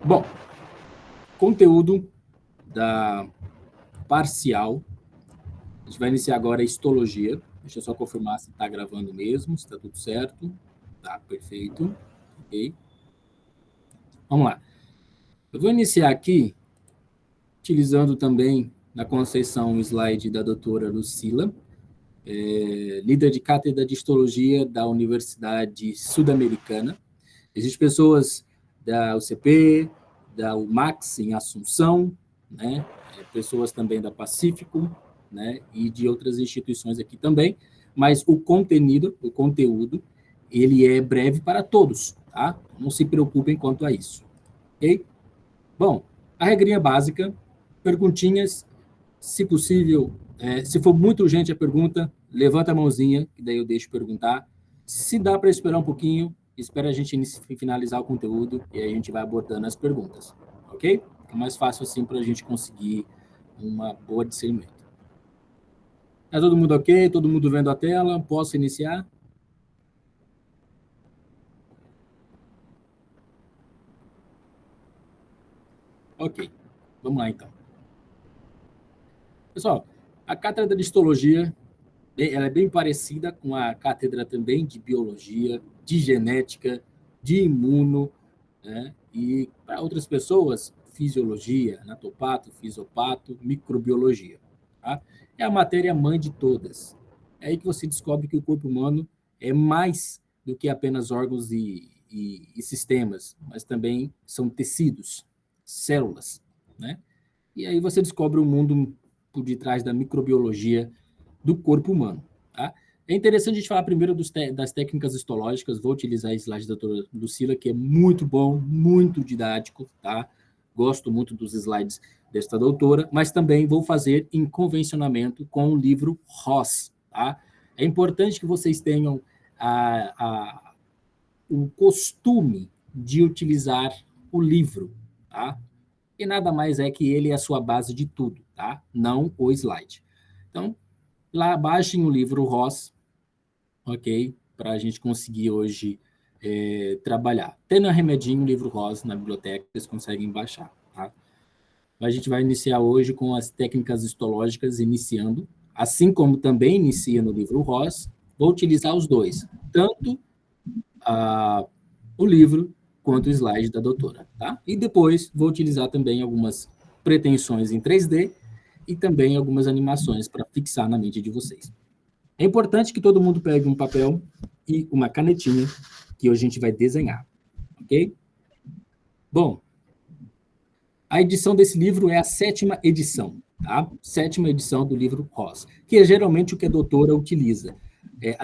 Bom, conteúdo da parcial. A gente vai iniciar agora a histologia. Deixa eu só confirmar se está gravando mesmo, se está tudo certo. Tá, perfeito. Ok. Vamos lá. Eu vou iniciar aqui utilizando também na Conceição um slide da doutora Lucila, líder de cátedra de histologia da Universidade Sul-Americana. Existem pessoas da UCP, da UMAX em Assunção, né? Pessoas também da Pacífico, né? E de outras instituições aqui também, mas o conteúdo, ele é breve para todos, tá? Não se preocupem quanto a isso, ok? Bom, a regrinha básica, perguntinhas, se possível, se for muito urgente a pergunta, levanta a mãozinha, que daí eu deixo perguntar. Se dá para esperar um pouquinho, espera a gente finalizar o conteúdo e aí a gente vai abordando as perguntas, ok? É mais fácil assim para a gente conseguir uma boa discernimento. É todo mundo ok? Todo mundo vendo a tela? Posso iniciar? Ok, vamos lá então. Pessoal, a cátedra de histologia, ela é bem parecida com a cátedra também de biologia, de genética, de imuno, né? E para outras pessoas, fisiologia, anatopato, fisiopato, microbiologia. Tá? É a matéria-mãe de todas. É aí que você descobre que o corpo humano é mais do que apenas órgãos e sistemas, mas também são tecidos, células, né? E aí você descobre o mundo por detrás da microbiologia do corpo humano. Tá? É interessante a gente falar primeiro das técnicas histológicas. Vou utilizar esse slide da doutora Lucila, que é muito bom, muito didático. Tá? Gosto muito dos slides desta doutora, mas também vou fazer em convencionamento com o livro Ross. Tá? É importante que vocês tenham o costume de utilizar o livro. Tá? E nada mais é que ele é a sua base de tudo, tá? Não o slide. Então, lá baixem o livro Ross, ok? Para a gente conseguir hoje trabalhar. Tendo a remedinho, o livro Ross na biblioteca, vocês conseguem baixar, tá? A gente vai iniciar hoje com as técnicas histológicas, iniciando, assim como também inicia no livro Ross, vou utilizar os dois, tanto o livro quanto o slide da doutora, tá? E depois vou utilizar também algumas pretensões em 3D e também algumas animações para fixar na mente de vocês. É importante que todo mundo pegue um papel e uma canetinha, que hoje a gente vai desenhar, ok? Bom, a edição desse livro é a 7ª edição, tá? 7ª edição do livro Ross, que é geralmente o que a doutora utiliza.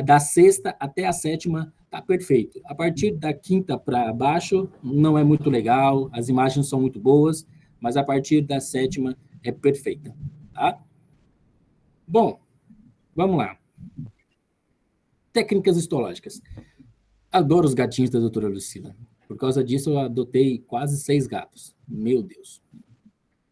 Da 6ª até a 7ª tá perfeito. A partir da 5ª para baixo não é muito legal, as imagens são muito boas, mas a partir da 7ª é perfeita, tá? Bom, vamos lá. Técnicas histológicas. Adoro os gatinhos da doutora Lucila. Por causa disso, eu adotei quase 6 gatos. Meu Deus.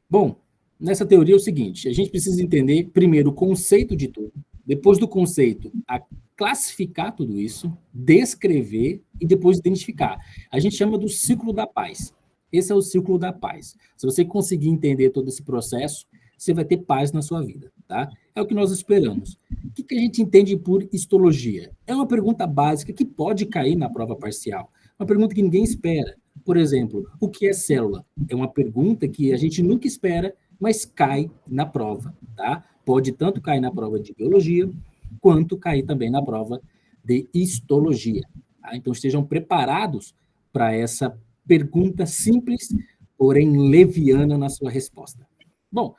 Bom, nessa teoria é o seguinte, a gente precisa entender primeiro o conceito de tudo, depois do conceito, a classificar tudo isso, descrever e depois identificar. A gente chama do ciclo da paz. Esse é o ciclo da paz. Se você conseguir entender todo esse processo, você vai ter paz na sua vida, tá? É o que nós esperamos. O que a gente entende por histologia? É uma pergunta básica que pode cair na prova parcial. Uma pergunta que ninguém espera. Por exemplo, o que é célula? É uma pergunta que a gente nunca espera, mas cai na prova, tá? Pode tanto cair na prova de biologia, quanto cair também na prova de histologia. Tá? Então, estejam preparados para essa pergunta simples, porém leviana na sua resposta. Bom,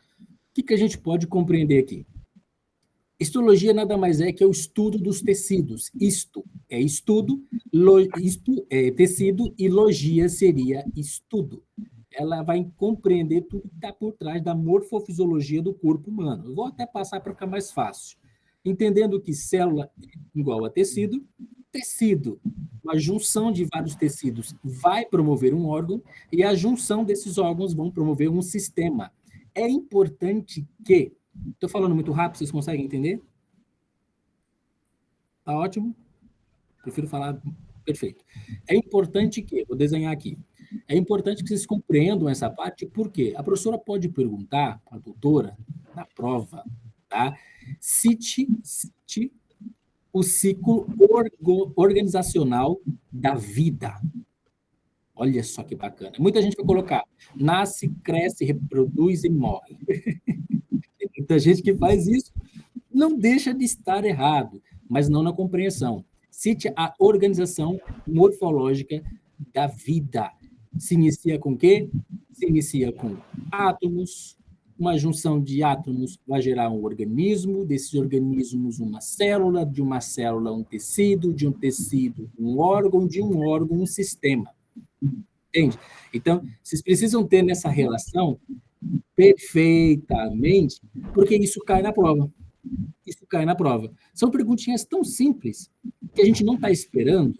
o que a gente pode compreender aqui? Histologia nada mais é que o estudo dos tecidos. Isto é estudo, isto é tecido e logia seria estudo. Ela vai compreender tudo que está por trás da morfofisiologia do corpo humano. Eu vou até passar para ficar mais fácil. Entendendo que célula é igual a tecido, tecido, uma junção de vários tecidos vai promover um órgão e a junção desses órgãos vão promover um sistema. É importante que... Estou falando muito rápido, vocês conseguem entender? Tá ótimo? Prefiro falar perfeito. É importante que, vou desenhar aqui, é importante que vocês compreendam essa parte, porque a professora pode perguntar, a doutora, na prova, tá? Cite o ciclo organizacional da vida. Olha só que bacana. Muita gente vai colocar: nasce, cresce, reproduz e morre. Tem muita gente que faz isso, não deixa de estar errado, mas não na compreensão. Cite a organização morfológica da vida. Se inicia com o quê? Se inicia com átomos, uma junção de átomos vai gerar um organismo, desses organismos uma célula, de uma célula um tecido, de um tecido um órgão, de um órgão um sistema. Entende? Então, vocês precisam ter nessa relação perfeitamente, porque isso cai na prova. Isso cai na prova. São perguntinhas tão simples que a gente não está esperando,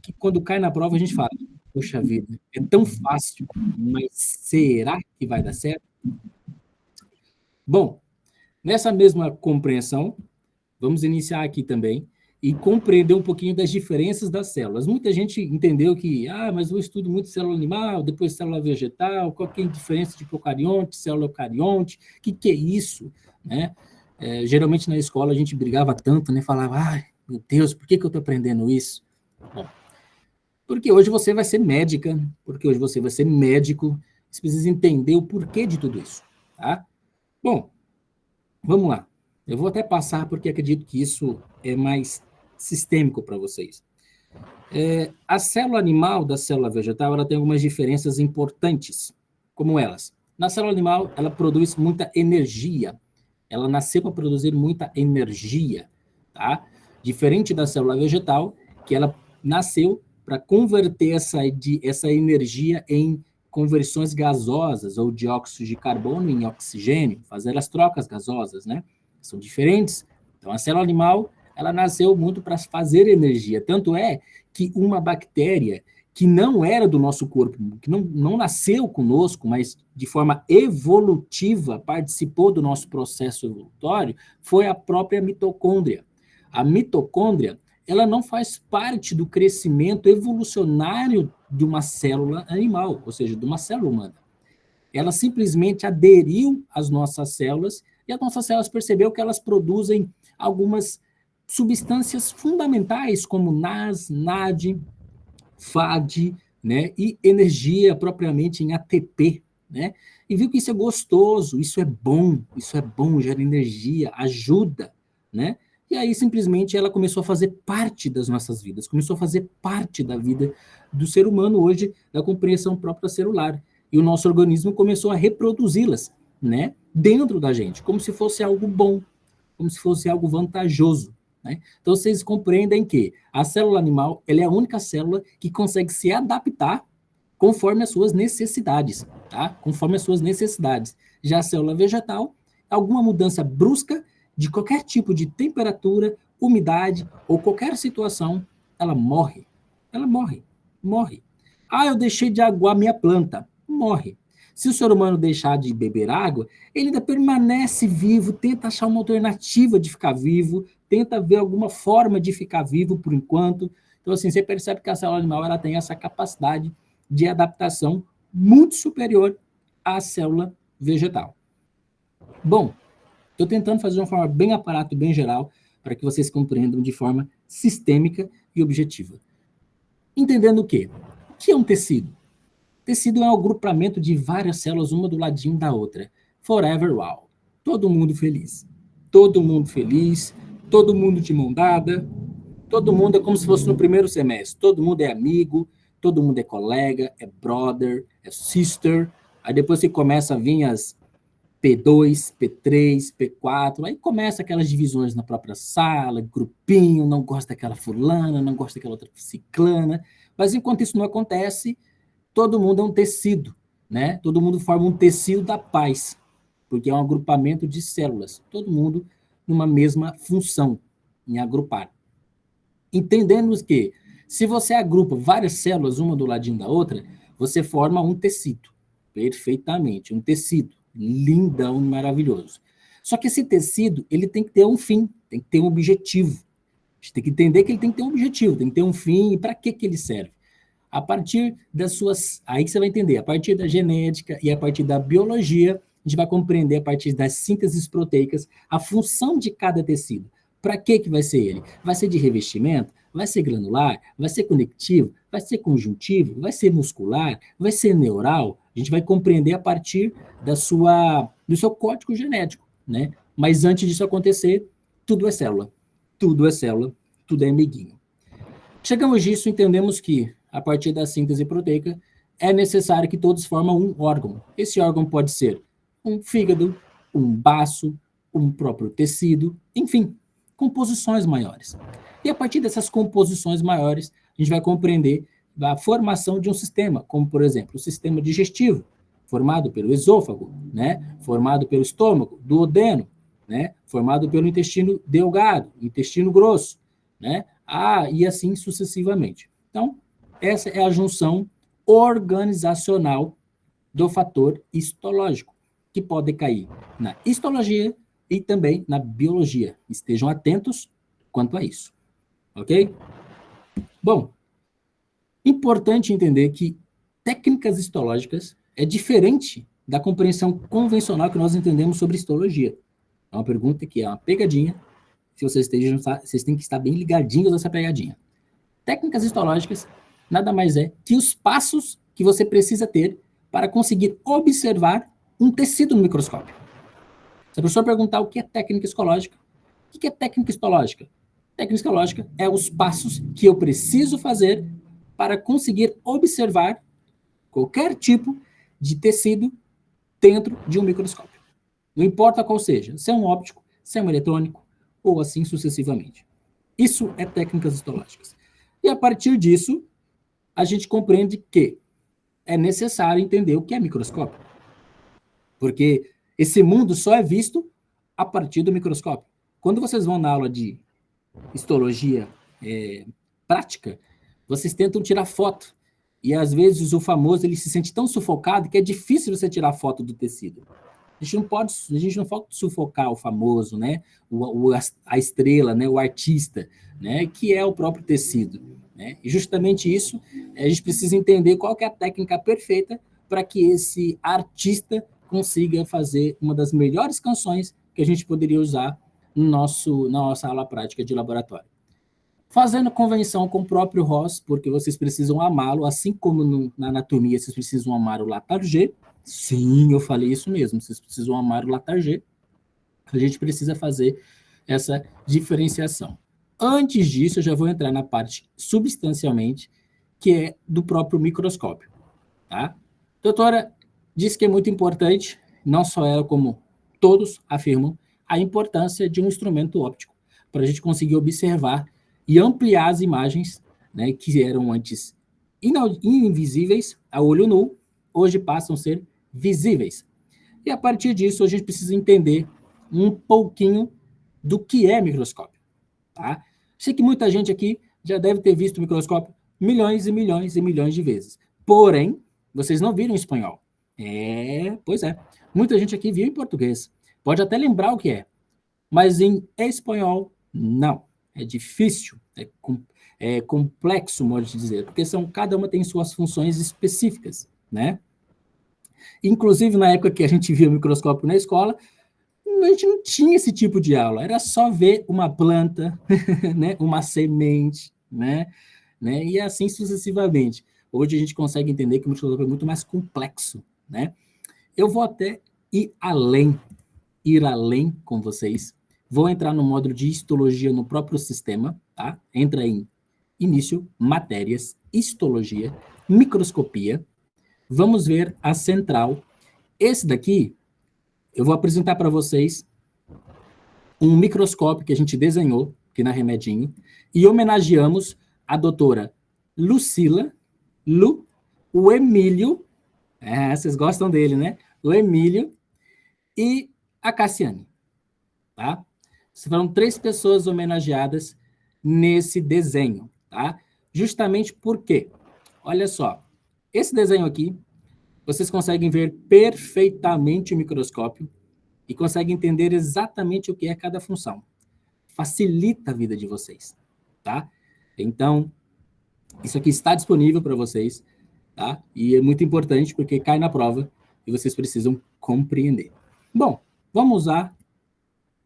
que quando cai na prova a gente fala: poxa vida, é tão fácil, mas será que vai dar certo? Bom, nessa mesma compreensão, vamos iniciar aqui também e compreender um pouquinho das diferenças das células. Muita gente entendeu que, mas eu estudo muito célula animal, depois célula vegetal, qual que é a diferença de procarionte, célula eucarionte, o que é isso, né? Geralmente na escola a gente brigava tanto, né? Falava, meu Deus, por que eu estou aprendendo isso? Bom, porque hoje você vai ser médica, porque hoje você vai ser médico, você precisa entender o porquê de tudo isso, tá? Bom, vamos lá. Eu vou até passar porque acredito que isso é mais sistêmico para vocês. A célula animal da célula vegetal, ela tem algumas diferenças importantes, como elas. Na célula animal, ela produz muita energia. Ela nasceu para produzir muita energia, tá? Diferente da célula vegetal, que ela nasceu para converter essa energia em conversões gasosas, ou dióxido de carbono em oxigênio, fazer as trocas gasosas, né? São diferentes. Então, a célula animal, ela nasceu muito para fazer energia. Tanto é que uma bactéria que não era do nosso corpo, que não nasceu conosco, mas de forma evolutiva participou do nosso processo evolutório, foi a própria mitocôndria. A mitocôndria, ela não faz parte do crescimento evolucionário de uma célula animal, ou seja, de uma célula humana. Ela simplesmente aderiu às nossas células e as nossas células perceberam que elas produzem algumas substâncias fundamentais, como NAS, NAD, FAD, né, e energia propriamente em ATP, né, e viu que isso é gostoso, isso é bom, gera energia, ajuda, né, e aí simplesmente ela começou a fazer parte das nossas vidas, começou a fazer parte da vida do ser humano hoje, da compreensão própria celular, e o nosso organismo começou a reproduzi-las, né, dentro da gente, como se fosse algo bom, como se fosse algo vantajoso, né? Então, vocês compreendem que a célula animal, ela é a única célula que consegue se adaptar conforme as suas necessidades, tá? Conforme as suas necessidades. Já a célula vegetal, alguma mudança brusca de qualquer tipo de temperatura, umidade ou qualquer situação, ela morre. Ela morre. Morre. Eu deixei de aguar minha planta. Morre. Se o ser humano deixar de beber água, ele ainda permanece vivo, tenta achar uma alternativa de ficar vivo, tenta ver alguma forma de ficar vivo por enquanto. Então, assim, você percebe que a célula animal ela tem essa capacidade de adaptação muito superior à célula vegetal. Bom, estou tentando fazer de uma forma bem aparato, bem geral, para que vocês compreendam de forma sistêmica e objetiva. Entendendo o quê? O que é um tecido? Tecido é um agrupamento de várias células, uma do ladinho da outra. Forever wow. Todo mundo feliz. Todo mundo feliz, todo mundo de mão dada, todo mundo é como se fosse no primeiro semestre. Todo mundo é amigo, todo mundo é colega, é brother, é sister. Aí depois você começa a vir as P2, P3, P4, aí começa aquelas divisões na própria sala, grupinho, não gosta daquela fulana, não gosta daquela outra ciclana. Mas enquanto isso não acontece, todo mundo é um tecido, né? Todo mundo forma um tecido da paz, porque é um agrupamento de células, todo mundo numa mesma função, em agrupar. Entendemos que, se você agrupa várias células, uma do ladinho da outra, você forma um tecido, perfeitamente, um tecido, lindão, maravilhoso. Só que esse tecido, ele tem que ter um fim, tem que ter um objetivo. A gente tem que entender que ele tem que ter um objetivo, tem que ter um fim, e para que ele serve? A partir das suas... Aí que você vai entender, a partir da genética e a partir da biologia, a gente vai compreender a partir das sínteses proteicas a função de cada tecido. Para que vai ser ele? Vai ser de revestimento? Vai ser granular? Vai ser conectivo? Vai ser conjuntivo? Vai ser muscular? Vai ser neural? A gente vai compreender a partir do seu código genético, né? Mas antes disso acontecer, tudo é célula. Tudo é célula, tudo é amiguinho. Chegamos disso, entendemos que, a partir da síntese proteica, é necessário que todos formam um órgão. Esse órgão pode ser um fígado, um baço, um próprio tecido, enfim, composições maiores. E a partir dessas composições maiores, a gente vai compreender a formação de um sistema, como, por exemplo, o sistema digestivo, formado pelo esôfago, né? Formado pelo estômago, duodeno, né? Formado pelo intestino delgado, intestino grosso, né? E assim sucessivamente. Então, essa é a junção organizacional do fator histológico, que pode cair na histologia e também na biologia. Estejam atentos quanto a isso. Ok? Bom, importante entender que técnicas histológicas é diferente da compreensão convencional que nós entendemos sobre histologia. É uma pergunta que é uma pegadinha. Se vocês têm que estar bem ligadinhos nessa pegadinha. Técnicas histológicas nada mais é que os passos que você precisa ter para conseguir observar um tecido no microscópio. Se a pessoa perguntar o que é técnica histológica, o que é técnica histológica? Técnica histológica é os passos que eu preciso fazer para conseguir observar qualquer tipo de tecido dentro de um microscópio. Não importa qual seja, se é um óptico, se é um eletrônico, ou assim sucessivamente. Isso é técnicas histológicas. E a partir disso, a gente compreende que é necessário entender o que é microscópio. Porque esse mundo só é visto a partir do microscópio. Quando vocês vão na aula de histologia prática, vocês tentam tirar foto. E às vezes o famoso ele se sente tão sufocado que é difícil você tirar foto do tecido. A gente não pode sufocar o famoso, né? A estrela, né? O artista, né? Que é o próprio tecido. Né? E justamente isso, a gente precisa entender qual que é a técnica perfeita para que esse artista consiga fazer uma das melhores canções que a gente poderia usar na nossa aula prática de laboratório. Fazendo convenção com o próprio Ross, porque vocês precisam amá-lo, assim como na anatomia vocês precisam amar o Latarjet. Sim, eu falei isso mesmo, vocês precisam amar o Latarjet. A gente precisa fazer essa diferenciação. Antes disso, eu já vou entrar na parte substancialmente, que é do próprio microscópio. Tá? Doutora disse que é muito importante, não só ela, como todos afirmam, a importância de um instrumento óptico, para a gente conseguir observar e ampliar as imagens, né, que eram antes invisíveis a olho nu, hoje passam a ser visíveis. E a partir disso, a gente precisa entender um pouquinho do que é microscópio. Tá? Sei que muita gente aqui já deve ter visto o microscópio milhões e milhões e milhões de vezes. Porém, vocês não viram em espanhol. Pois é. Muita gente aqui viu em português. Pode até lembrar o que é. Mas em espanhol, não. É difícil, é complexo, modo de dizer, porque cada uma tem suas funções específicas, né? Inclusive, na época que a gente via o microscópio na escola, a gente não tinha esse tipo de aula, era só ver uma planta, né, uma semente, né, e assim sucessivamente. Hoje a gente consegue entender que o microscópio é muito mais complexo, né? Eu vou até ir além com vocês. Vou entrar no módulo de histologia no próprio sistema, tá? Entra em início, matérias, histologia, microscopia. Vamos ver a central. Esse daqui, eu vou apresentar para vocês um microscópio que a gente desenhou aqui na Remedinho e homenageamos a doutora Lucila, o Emílio, vocês gostam dele, né? O Emílio e a Cassiane, tá? Foram 3 pessoas homenageadas nesse desenho, tá? Justamente por quê? Olha só, esse desenho aqui, vocês conseguem ver perfeitamente o microscópio e conseguem entender exatamente o que é cada função. Facilita a vida de vocês, tá? Então, Isso aqui está disponível para vocês, tá? E é muito importante porque cai na prova e vocês precisam compreender. Bom, vamos usar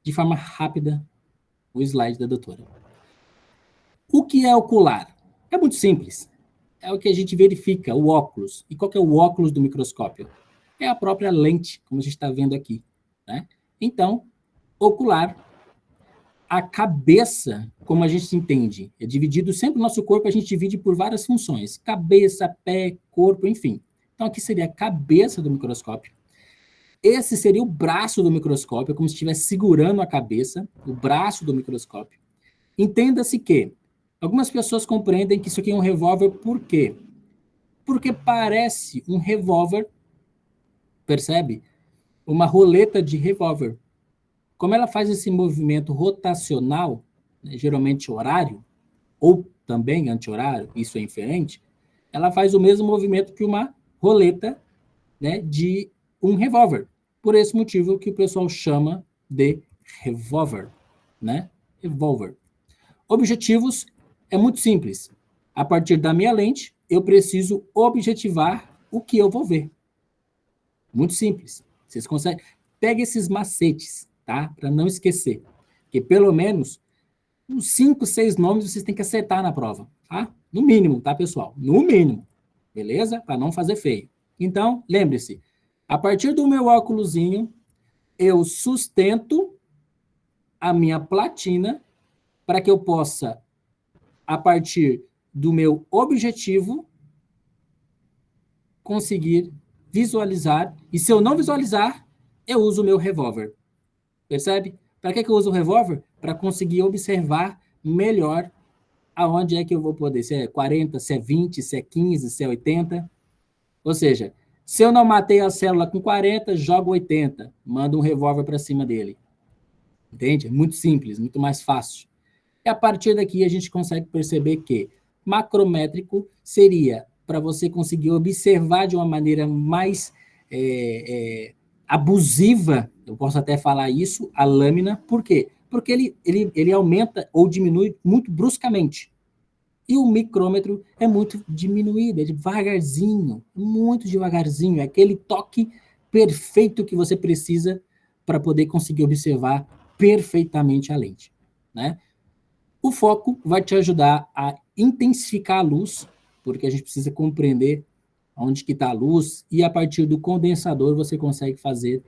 de forma rápida o slide da doutora. O que é ocular? É muito simples. É o que a gente verifica, o óculos. E qual que é o óculos do microscópio? É a própria lente, como a gente está vendo aqui, né? Então, ocular, a cabeça, como a gente entende, é dividido sempre o nosso corpo, a gente divide por várias funções. Cabeça, pé, corpo, enfim. Então, aqui seria a cabeça do microscópio. Esse seria o braço do microscópio, como se estivesse segurando a cabeça, o braço do microscópio. Entenda-se que algumas pessoas compreendem que isso aqui é um revólver, por quê? Porque parece um revólver, percebe? Uma roleta de revólver. Como ela faz esse movimento rotacional, né, geralmente horário, ou também anti-horário, isso é inferente, ela faz o mesmo movimento que uma roleta, né, de um revólver. Por esse motivo que o pessoal chama de revólver, né? Revólver. Objetivos é muito simples. A partir da minha lente, eu preciso objetivar o que eu vou ver. Muito simples. Vocês conseguem. Pega esses macetes, tá? Para não esquecer. Porque pelo menos uns 5, 6 nomes vocês têm que acertar na prova, tá? No mínimo, tá, pessoal? No mínimo. Beleza? Para não fazer feio. Então, lembre-se, a partir do meu óculosinho, eu sustento a minha platina para que eu possa, a partir do meu objetivo, conseguir visualizar. E se eu não visualizar, eu uso o meu revólver. Percebe? Para que eu uso o revólver? Para conseguir observar melhor aonde é que eu vou poder. Se é 40, se é 20, se é 15, se é 80. Ou seja, se eu não matei a célula com 40, jogo 80. Mando um revólver para cima dele. Entende? É muito simples, muito mais fácil. E a partir daqui a gente consegue perceber que macrométrico seria para você conseguir observar de uma maneira mais abusiva, eu posso até falar isso, a lâmina. Por quê? Porque ele aumenta ou diminui muito bruscamente. E o micrômetro é muito diminuído, é devagarzinho, muito devagarzinho. É aquele toque perfeito que você precisa para poder conseguir observar perfeitamente a lente, né? O foco vai te ajudar a intensificar a luz, porque a gente precisa compreender onde que está a luz, e a partir do condensador você consegue fazer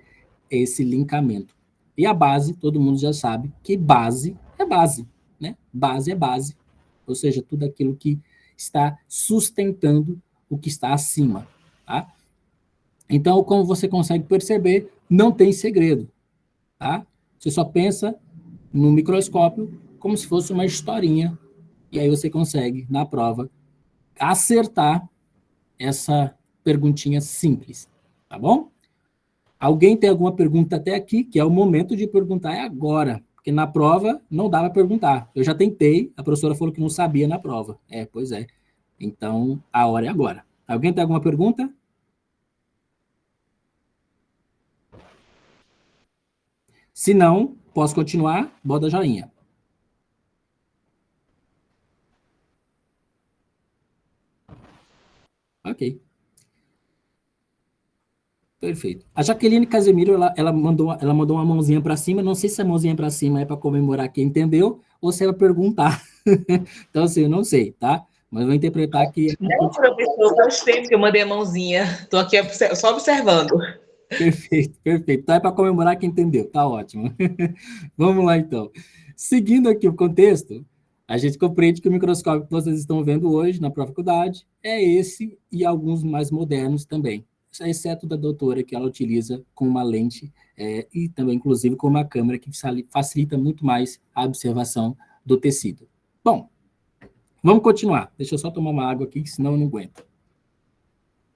esse linkamento. E a base, todo mundo já sabe que base é base, né? Base é base, ou seja, tudo aquilo que está sustentando o que está acima, tá? Então, como você consegue perceber, não tem segredo, tá? Você só pensa no microscópio como se fosse uma historinha, e aí você consegue, na prova, acertar essa perguntinha simples, tá bom? Alguém tem alguma pergunta até aqui, que é o momento de perguntar, é agora, porque na prova não dava para perguntar. Eu já tentei, a professora falou que não sabia na prova. Pois é. Então, a hora é agora. Alguém tem alguma pergunta? Se não, posso continuar? Bota joinha. Ok. Perfeito. A Jaqueline Casemiro, ela mandou uma mãozinha para cima. Não sei se a mãozinha para cima é para comemorar quem entendeu ou se é para perguntar. Então, assim, eu não sei, tá? Mas vou interpretar que... Não, professor, faz tempo que eu mandei a mãozinha. Estou aqui só observando. Perfeito, perfeito. Então é para comemorar quem entendeu. Tá ótimo. Vamos lá, então. Seguindo aqui o contexto, a gente compreende que o microscópio que vocês estão vendo hoje na faculdade é esse e alguns mais modernos também, exceto da doutora, que ela utiliza com uma lente e também, inclusive, com uma câmera que facilita muito mais a observação do tecido. Bom, vamos continuar. Deixa eu só tomar uma água aqui, senão eu não aguento.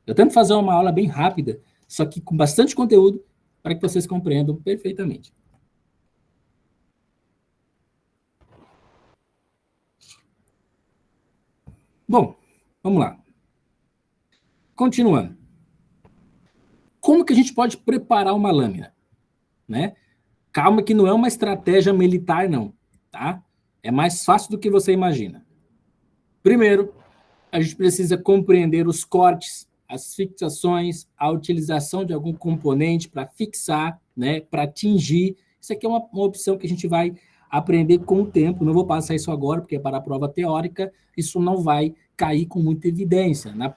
Eu tento fazer uma aula bem rápida, só que com bastante conteúdo, para que vocês compreendam perfeitamente. Bom, vamos lá. Continuando. Como que a gente pode preparar uma lâmina? Né? Calma que não é uma estratégia militar, não. Tá? É mais fácil do que você imagina. Primeiro, A gente precisa compreender os cortes, as fixações, a utilização de algum componente para fixar, né, para tingir. Isso aqui é uma opção que a gente vai aprender com o tempo. Não vou passar isso agora, porque é para a prova teórica, isso não vai cair com muita evidência. Na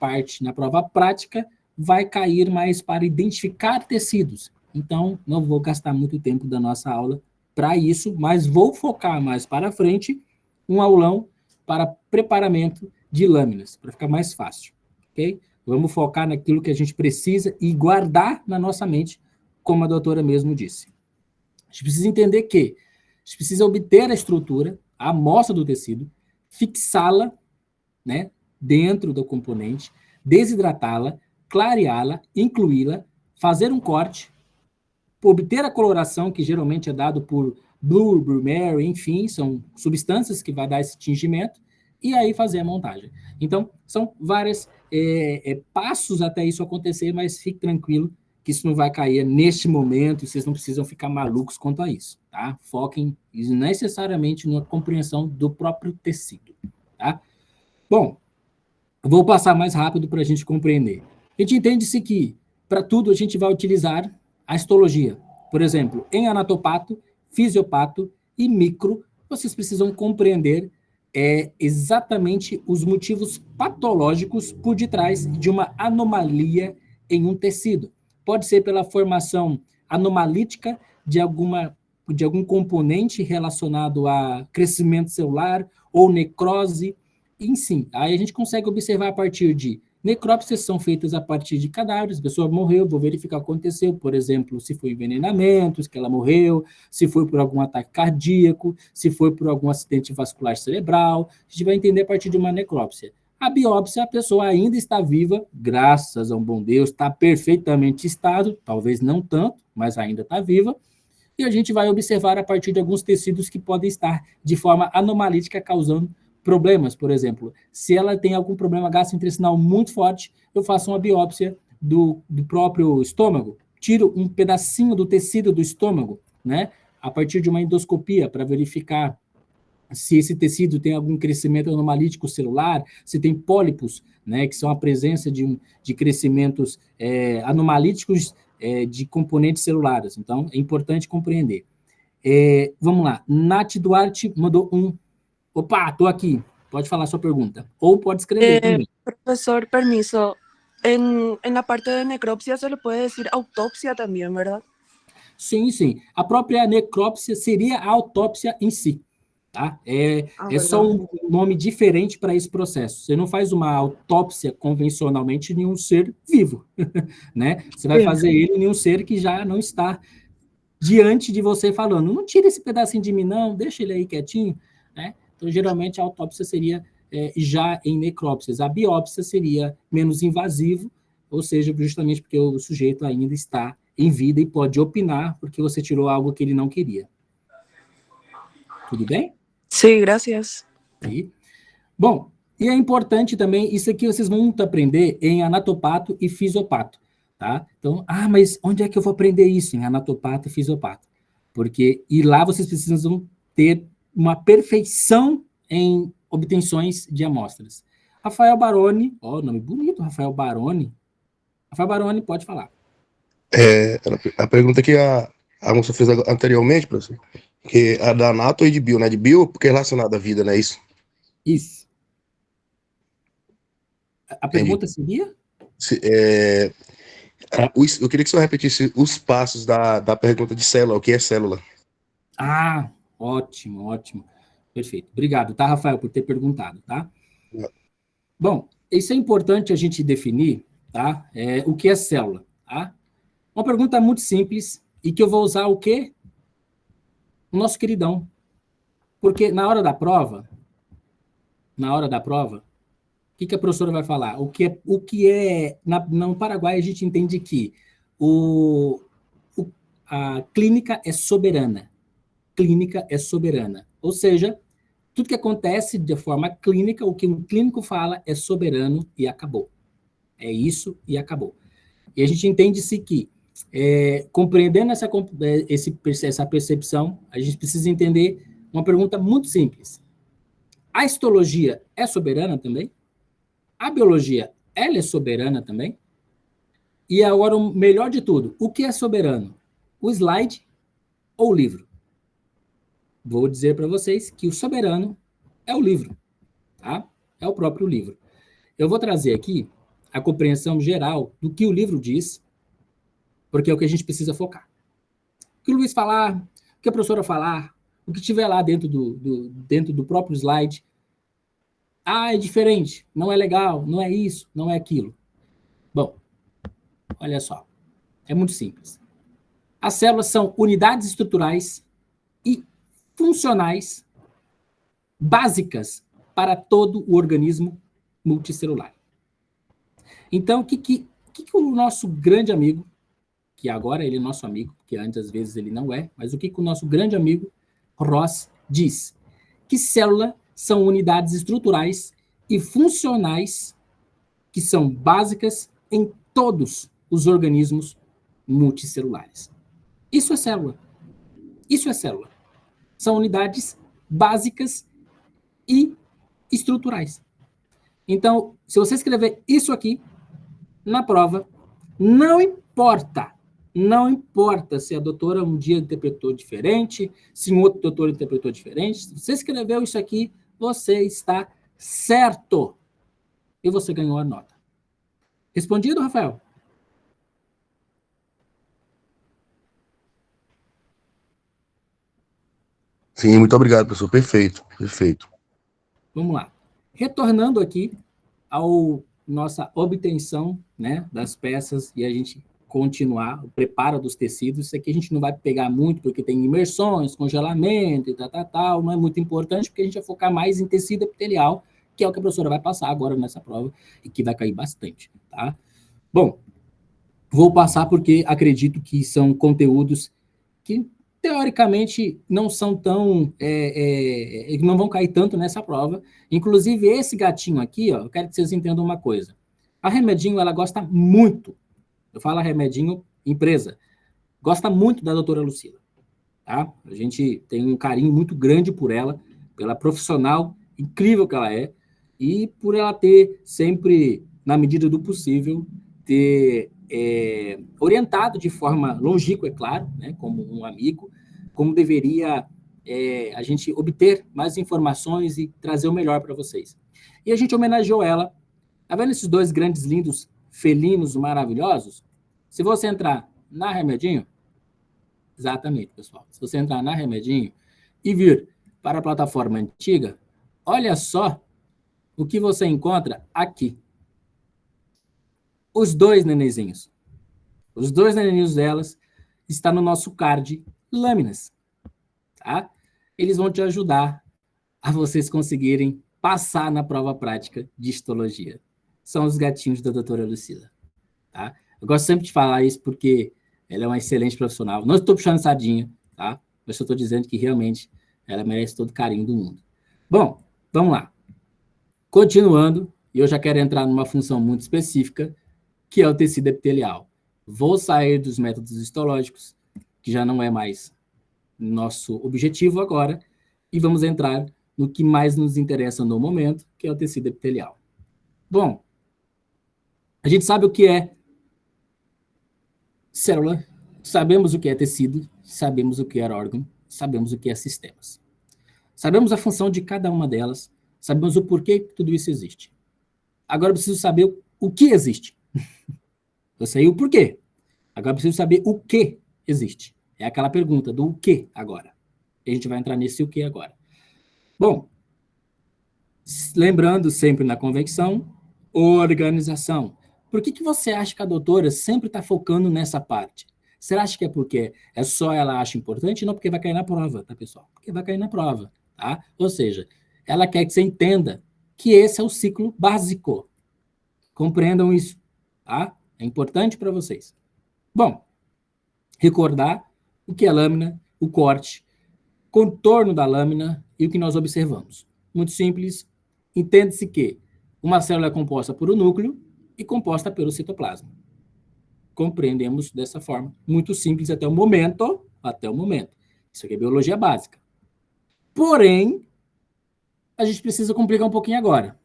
prova prática, vai cair mais para identificar tecidos. Então, não vou gastar muito tempo da nossa aula para isso, mas vou focar mais para frente um aulão para preparamento de lâminas, para ficar mais fácil, ok? Vamos focar naquilo que a gente precisa e guardar na nossa mente, como a doutora mesmo disse. A gente precisa entender que a gente precisa obter a estrutura, a amostra do tecido, fixá-la, né, dentro do componente, desidratá-la, clareá-la, incluí-la, fazer um corte, obter a coloração, que geralmente é dado por Blue, Brumaire, enfim, são substâncias que vai dar esse tingimento, e aí fazer a montagem. Então, são vários passos até isso acontecer, mas fique tranquilo que isso não vai cair neste momento, e vocês não precisam ficar malucos quanto a isso, tá? Foquem necessariamente na compreensão do próprio tecido, tá? Bom, vou passar mais rápido para a gente compreender. A gente entende-se que, para tudo, a gente vai utilizar a histologia. Por exemplo, em anatopato, fisiopato e micro, vocês precisam compreender exatamente os motivos patológicos por detrás de uma anomalia em um tecido. Pode ser pela formação anomalítica de algum componente relacionado a crescimento celular ou necrose, enfim. Aí a gente consegue observar a partir de necrópsias são feitas a partir de cadáveres, a pessoa morreu, vou verificar o que aconteceu, por exemplo, se foi envenenamento, se ela morreu, se foi por algum ataque cardíaco, se foi por algum acidente vascular cerebral, a gente vai entender a partir de uma necrópsia. A biópsia, a pessoa ainda está viva, graças a um bom Deus, está perfeitamente estável, talvez não tanto, mas ainda está viva, e a gente vai observar a partir de alguns tecidos que podem estar de forma anomalítica causando problemas, por exemplo, se ela tem algum problema gastrointestinal muito forte, eu faço uma biópsia do próprio estômago, tiro um pedacinho do tecido do estômago, né, a partir de uma endoscopia, para verificar se esse tecido tem algum crescimento anomalítico celular, se tem pólipos, né, que são a presença de crescimentos anomalíticos de componentes celulares. Então, é importante compreender. Vamos lá, Nath Duarte mandou um. Opa, estou aqui. Pode falar a sua pergunta. Ou pode escrever também. Profesor, permiso. En la parte de necropsia se le puede decir autopsia también, ¿verdad? Sim, sim. A própria necrópsia seria a autópsia em si. Tá? É só um nome diferente para esse processo. Você não faz uma autópsia convencionalmente em um ser vivo. Né? Você vai fazer ele em um ser que já não está diante de você falando, não tira esse pedacinho de mim, não, deixa ele aí quietinho. Né? Então, geralmente, a autópsia seria já em necrópsias. A biópsia seria menos invasivo, ou seja, justamente porque o sujeito ainda está em vida e pode opinar porque você tirou algo que ele não queria. Tudo bem? Sim, gracias. Sim. Bom, e é importante também, isso aqui vocês vão aprender em anatopato e fisiopato, tá? Então, mas onde é que eu vou aprender isso? Em anatopato e fisiopato. E lá vocês precisam ter uma perfeição em obtenções de amostras. Rafael Baroni, nome bonito, Rafael Baroni. Rafael Baroni, pode falar. A pergunta que a moça fez anteriormente, professor, que a da Nato e de Bio, né? De Bio, porque é relacionada à vida, não é isso? Isso. A pergunta seria? Eu queria que o senhor repetisse os passos da pergunta de célula, o que é célula. Ótimo, ótimo. Perfeito. Obrigado, tá, Rafael, por ter perguntado, tá? Bom, isso é importante a gente definir, tá? O que é célula, tá? Uma pergunta muito simples e que eu vou usar o quê? O nosso queridão. Porque na hora da prova, o que a professora vai falar? No Paraguai a gente entende que a clínica é soberana. Clínica é soberana. Ou seja, tudo que acontece de forma clínica, o que um clínico fala é soberano e acabou. É isso e acabou. E a gente entende-se que, compreendendo essa percepção, a gente precisa entender uma pergunta muito simples. A histologia é soberana também? A biologia, ela é soberana também? E agora, o melhor de tudo, o que é soberano? O slide ou o livro? Vou dizer para vocês que o soberano é o livro, tá? É o próprio livro. Eu vou trazer aqui a compreensão geral do que o livro diz, porque é o que a gente precisa focar. O que o Luiz falar, o que a professora falar, o que tiver lá dentro do próprio slide. Ah, é diferente, não é legal, não é isso, não é aquilo. Bom, olha só, é muito simples. As células são unidades estruturais e funcionais básicas para todo o organismo multicelular. Então, o que o nosso grande amigo, que agora ele é nosso amigo, porque antes às vezes ele não é, mas o que o nosso grande amigo Ross diz? Que célula são unidades estruturais e funcionais que são básicas em todos os organismos multicelulares. Isso é célula. Isso é célula. São unidades básicas e estruturais. Então, se você escrever isso aqui na prova, não importa se a doutora um dia interpretou diferente, se um outro doutor interpretou diferente, se você escreveu isso aqui, você está certo. E você ganhou a nota. Respondido, Rafael? Sim, muito obrigado, professor. Perfeito, perfeito. Vamos lá. Retornando aqui ao nossa obtenção, né, das peças e a gente continuar o preparo dos tecidos. Isso aqui a gente não vai pegar muito porque tem imersões, congelamento e tal, não é muito importante porque a gente vai focar mais em tecido epitelial, que é o que a professora vai passar agora nessa prova e que vai cair bastante, tá? Bom, vou passar porque acredito que são conteúdos que teoricamente não são tão, não vão cair tanto nessa prova. Inclusive, esse gatinho aqui, ó, eu quero que vocês entendam uma coisa. A Remedinho, ela gosta muito, eu falo a Remedinho, empresa, gosta muito da doutora Lucila, tá? A gente tem um carinho muito grande por ela, pela profissional incrível que ela é, e por ela ter sempre, na medida do possível, ter orientado de forma longínqua, é claro, né, como um amigo, como deveria a gente obter mais informações e trazer o melhor para vocês. E a gente homenageou ela. Tá vendo esses dois grandes, lindos felinos maravilhosos? Se você entrar na Remedinho, exatamente, pessoal, se você entrar na Remedinho e vir para a plataforma antiga, olha só o que você encontra aqui. Os dois nenenzinhos. Os dois nenenzinhos delas estão no nosso card Lâminas. Tá? Eles vão te ajudar a vocês conseguirem passar na prova prática de histologia. São os gatinhos da doutora Lucila. Tá? Eu gosto sempre de falar isso porque ela é uma excelente profissional. Não estou puxando sardinha, tá? Mas eu estou dizendo que realmente ela merece todo o carinho do mundo. Bom, vamos lá. Continuando, e eu já quero entrar numa função muito específica, que é o tecido epitelial. Vou sair dos métodos histológicos, que já não é mais nosso objetivo agora, e vamos entrar no que mais nos interessa no momento, que é o tecido epitelial. Bom, a gente sabe o que é célula, sabemos o que é tecido, sabemos o que é órgão, sabemos o que é sistemas. Sabemos a função de cada uma delas, sabemos o porquê que tudo isso existe. Agora eu preciso saber o que existe. Eu sei o porquê. Agora eu preciso saber o que existe. É aquela pergunta do o que agora. E a gente vai entrar nesse o que agora. Bom, lembrando sempre na convecção, organização. Por que você acha que a doutora sempre está focando nessa parte? Você acha que é porque é só ela acha importante? Não, porque vai cair na prova, tá, pessoal? Porque vai cair na prova, tá? Ou seja, ela quer que você entenda que esse é o ciclo básico. Compreendam isso, tá? É importante para vocês. Bom, recordar o que é lâmina, o corte, contorno da lâmina e o que nós observamos. Muito simples. Entende-se que uma célula é composta por um núcleo e composta pelo citoplasma. Compreendemos dessa forma. Muito simples até o momento. Até o momento. Isso aqui é biologia básica. Porém, a gente precisa complicar um pouquinho agora,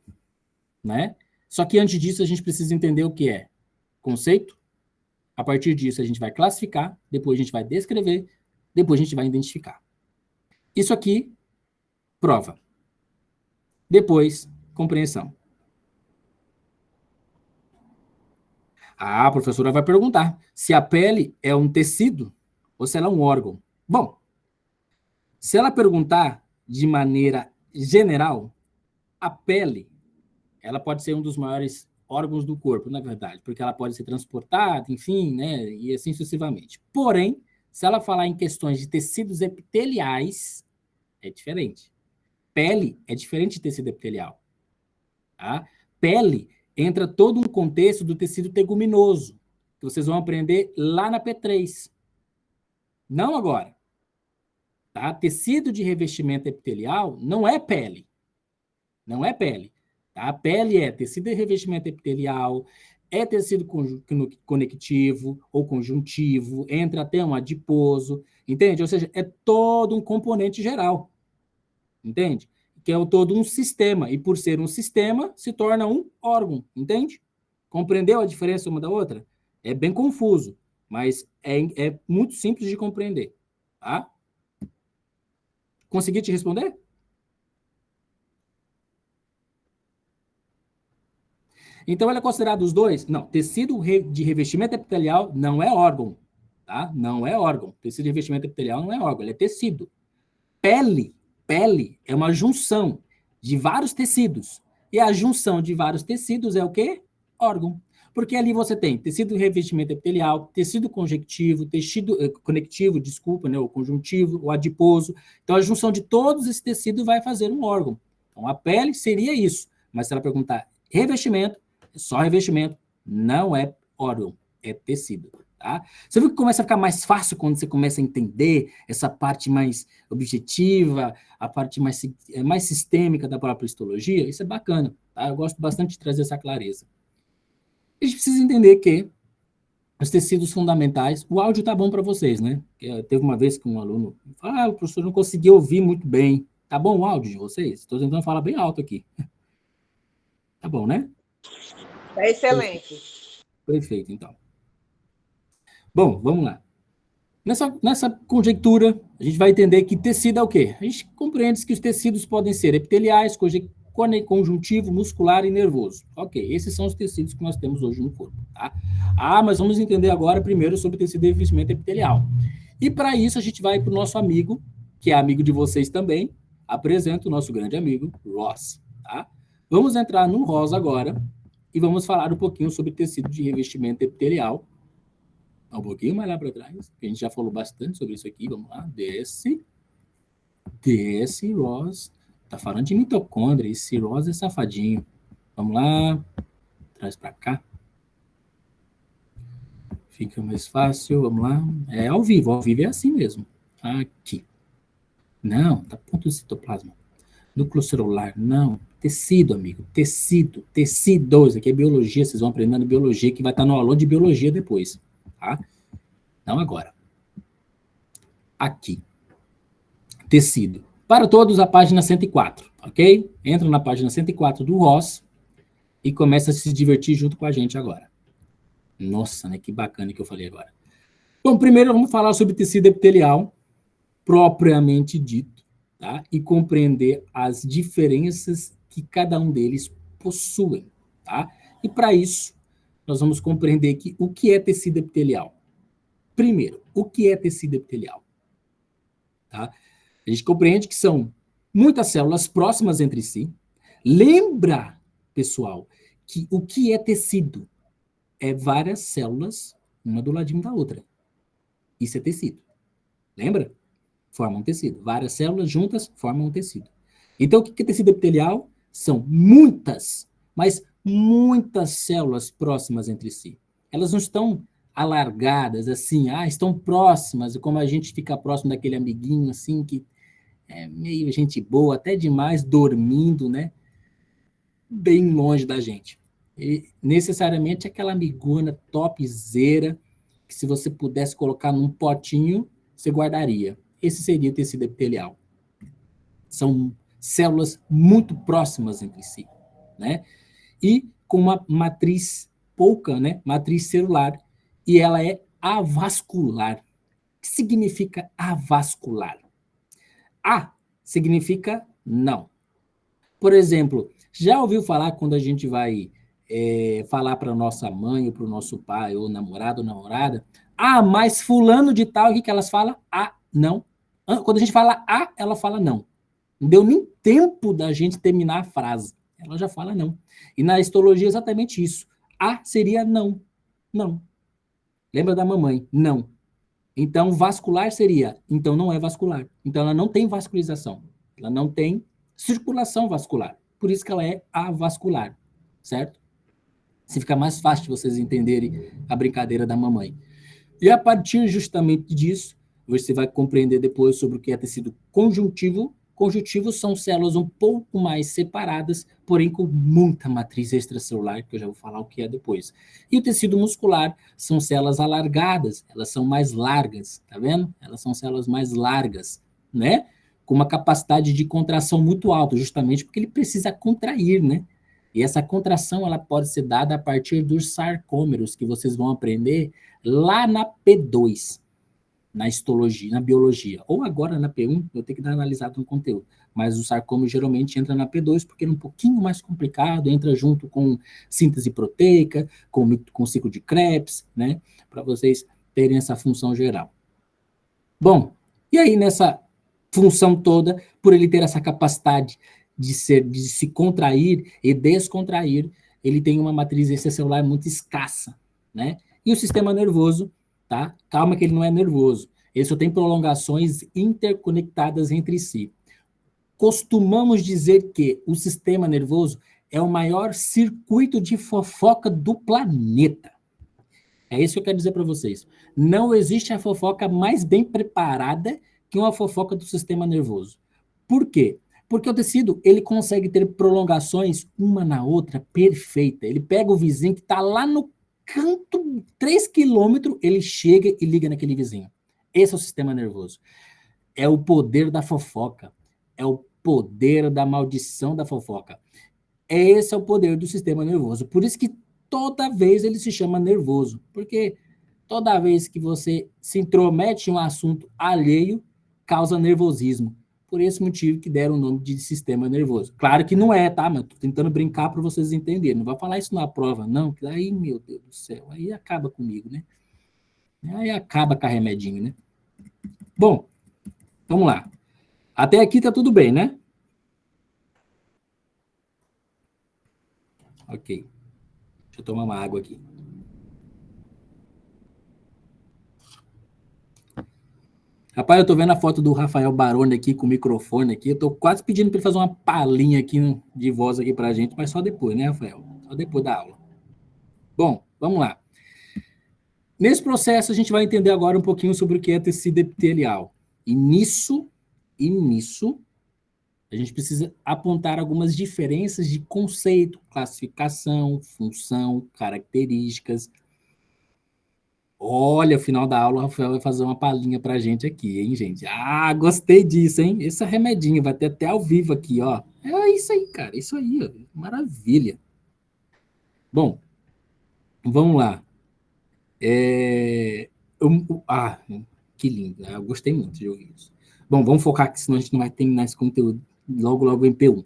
né? Só que antes disso, a gente precisa entender o que é conceito. A partir disso, a gente vai classificar, depois a gente vai descrever, depois a gente vai identificar. Isso aqui, prova. Depois, compreensão. A professora vai perguntar se a pele é um tecido ou se ela é um órgão. Bom, se ela perguntar de maneira general, a pele, ela pode ser um dos maiores órgãos do corpo, na verdade, porque ela pode ser transportada, enfim, né, e assim sucessivamente. Porém, se ela falar em questões de tecidos epiteliais, é diferente. Pele é diferente de tecido epitelial. Tá? Pele entra todo um contexto do tecido teguminoso, que vocês vão aprender lá na P3. Não agora. Tá? Tecido de revestimento epitelial não é pele. Não é pele. Tá? A pele é tecido de revestimento epitelial, é tecido conectivo ou conjuntivo, entra até um adiposo, entende? Ou seja, é todo um componente geral. Entende? Que é todo um sistema, e por ser um sistema, se torna um órgão, entende? Compreendeu a diferença uma da outra? É bem confuso, mas é muito simples de compreender, tá? Consegui te responder? Então, ele é considerado os dois? Não, tecido de revestimento epitelial não é órgão, tá? Não é órgão. Tecido de revestimento epitelial não é órgão, ele é tecido. Pele é uma junção de vários tecidos. E a junção de vários tecidos é o quê? Órgão. Porque ali você tem tecido de revestimento epitelial, tecido conjuntivo, tecido conectivo, desculpa, né, o conjuntivo, o adiposo. Então, a junção de todos esses tecidos vai fazer um órgão. Então, a pele seria isso. Mas se ela perguntar revestimento, é só revestimento, não é órgão, é tecido. Tá? Você viu que começa a ficar mais fácil quando você começa a entender essa parte mais objetiva, a parte mais sistêmica da própria histologia? Isso é bacana, tá? Eu gosto bastante de trazer essa clareza. A gente precisa entender que os tecidos fundamentais, o áudio tá bom para vocês, né? Teve uma vez que um aluno falou, o professor não conseguiu ouvir muito bem. Tá bom o áudio de vocês? Estou tentando falar bem alto aqui. Tá bom, né? É excelente. Perfeito, então. Bom, vamos lá. Nessa conjectura, a gente vai entender que tecido é o quê? A gente compreende que os tecidos podem ser epiteliais, conjuntivo, muscular e nervoso. Ok, esses são os tecidos que nós temos hoje no corpo. Tá? Mas vamos entender agora primeiro sobre tecido de revestimento epitelial. E para isso a gente vai para o nosso amigo, que é amigo de vocês também, apresento o nosso grande amigo, Ross. Tá? Vamos entrar no Ross agora e vamos falar um pouquinho sobre tecido de revestimento epitelial. Um pouquinho mais lá para trás, que a gente já falou bastante sobre isso aqui. Vamos lá, desce, Ross. Tá falando de mitocôndria, esse Ross é safadinho. Vamos lá, traz para cá. Fica mais fácil, vamos lá. É ao vivo é assim mesmo. Aqui. Não, tá ponto do citoplasma. Núcleo celular, não. Tecido, amigo, tecidos. Aqui é biologia, vocês vão aprendendo biologia, que vai estar no aula de biologia depois. Tá? Não agora. Aqui. Tecido. Para todos, a página 104, ok? Entra na página 104 do Ross e começa a se divertir junto com a gente agora. Nossa, né? Que bacana que eu falei agora. Bom, primeiro vamos falar sobre tecido epitelial, propriamente dito, tá? E compreender as diferenças que cada um deles possuem, tá? E para isso, nós vamos compreender que o que é tecido epitelial. Primeiro, o que é tecido epitelial? Tá? A gente compreende que são muitas células próximas entre si. Lembra, pessoal, que o que é tecido? É várias células, uma do ladinho da outra. Isso é tecido. Lembra? Forma um tecido. Várias células juntas formam um tecido. Então, o que é tecido epitelial? São muitas, mas muitas células próximas entre si. Elas não estão alargadas, assim, estão próximas, como a gente fica próximo daquele amiguinho, assim, que é meio gente boa, até demais, dormindo, né? Bem longe da gente. E, necessariamente, aquela amigona topzera, que se você pudesse colocar num potinho, você guardaria. Esse seria o tecido epitelial. São células muito próximas entre si, né? E com uma matriz pouca, né? Matriz celular, e ela é avascular. O que significa avascular? A significa não. Por exemplo, já ouviu falar quando a gente vai falar para nossa mãe, ou para o nosso pai, ou namorado ou namorada, mas fulano de tal, o que elas falam? Não. Quando a gente fala ela fala não. Não deu nem tempo da gente terminar a frase. Ela já fala não. E na histologia é exatamente isso. Seria não. Não. Lembra da mamãe? Não. Então, vascular seria, então não é vascular. Então, ela não tem vascularização. Ela não tem circulação vascular. Por isso que ela é avascular. Certo? Se fica mais fácil de vocês entenderem a brincadeira da mamãe. E a partir justamente disso, você vai compreender depois sobre o que é tecido conjuntivo. Conjuntivos são células um pouco mais separadas, porém com muita matriz extracelular, que eu já vou falar o que é depois. E o tecido muscular são células alargadas, elas são mais largas, tá vendo? Elas são células mais largas, né? Com uma capacidade de contração muito alta, justamente porque ele precisa contrair, né? E essa contração ela pode ser dada a partir dos sarcômeros, que vocês vão aprender lá na P2. Na histologia, na biologia, ou agora na P1, eu tenho que dar analisado no conteúdo, mas o sarcoma geralmente entra na P2 porque é um pouquinho mais complicado, entra junto com síntese proteica, com ciclo de Krebs, né, para vocês terem essa função geral. Bom, e aí nessa função toda, por ele ter essa capacidade de se contrair e descontrair, ele tem uma matriz extracelular muito escassa, né, e o sistema nervoso, tá? Calma que ele não é nervoso. Ele só tem prolongações interconectadas entre si. Costumamos dizer que o sistema nervoso é o maior circuito de fofoca do planeta. É isso que eu quero dizer para vocês. Não existe a fofoca mais bem preparada que uma fofoca do sistema nervoso. Por quê? Porque o tecido, ele consegue ter prolongações uma na outra perfeita. Ele pega o vizinho que está lá no canto, 3 quilômetros, ele chega e liga naquele vizinho. Esse é o sistema nervoso. É o poder da fofoca. É o poder da maldição da fofoca. Esse é o poder do sistema nervoso. Por isso que toda vez ele se chama nervoso. Porque toda vez que você se intromete em um assunto alheio, causa nervosismo. Por esse motivo que deram o nome de sistema nervoso. Claro que não é, tá? Mas tô tentando brincar para vocês entenderem. Não vai falar isso na prova, não. Que aí, meu Deus do céu, aí acaba comigo, né? Aí acaba com a remedinho, né? Bom, vamos lá. Até aqui tá tudo bem, né? Ok. Deixa eu tomar uma água aqui. Rapaz, eu tô vendo a foto do Rafael Baroni aqui com o microfone aqui. Eu tô quase pedindo para ele fazer uma palhinha aqui de voz aqui pra gente, mas só depois, né, Rafael? Só depois da aula. Bom, vamos lá. Nesse processo, a gente vai entender agora um pouquinho sobre o que é tecido epitelial. E nisso, a gente precisa apontar algumas diferenças de conceito, classificação, função, características. Olha, no final da aula, o Rafael vai fazer uma palhinha pra gente aqui, hein, gente? Gostei disso, hein? Esse é remedinho, vai ter até ao vivo aqui, ó. É isso aí, cara, isso aí, ó. Maravilha. Bom, vamos lá. Que lindo, né? Eu gostei muito de ouvir isso. Bom, vamos focar aqui, senão a gente não vai terminar esse conteúdo logo em P1.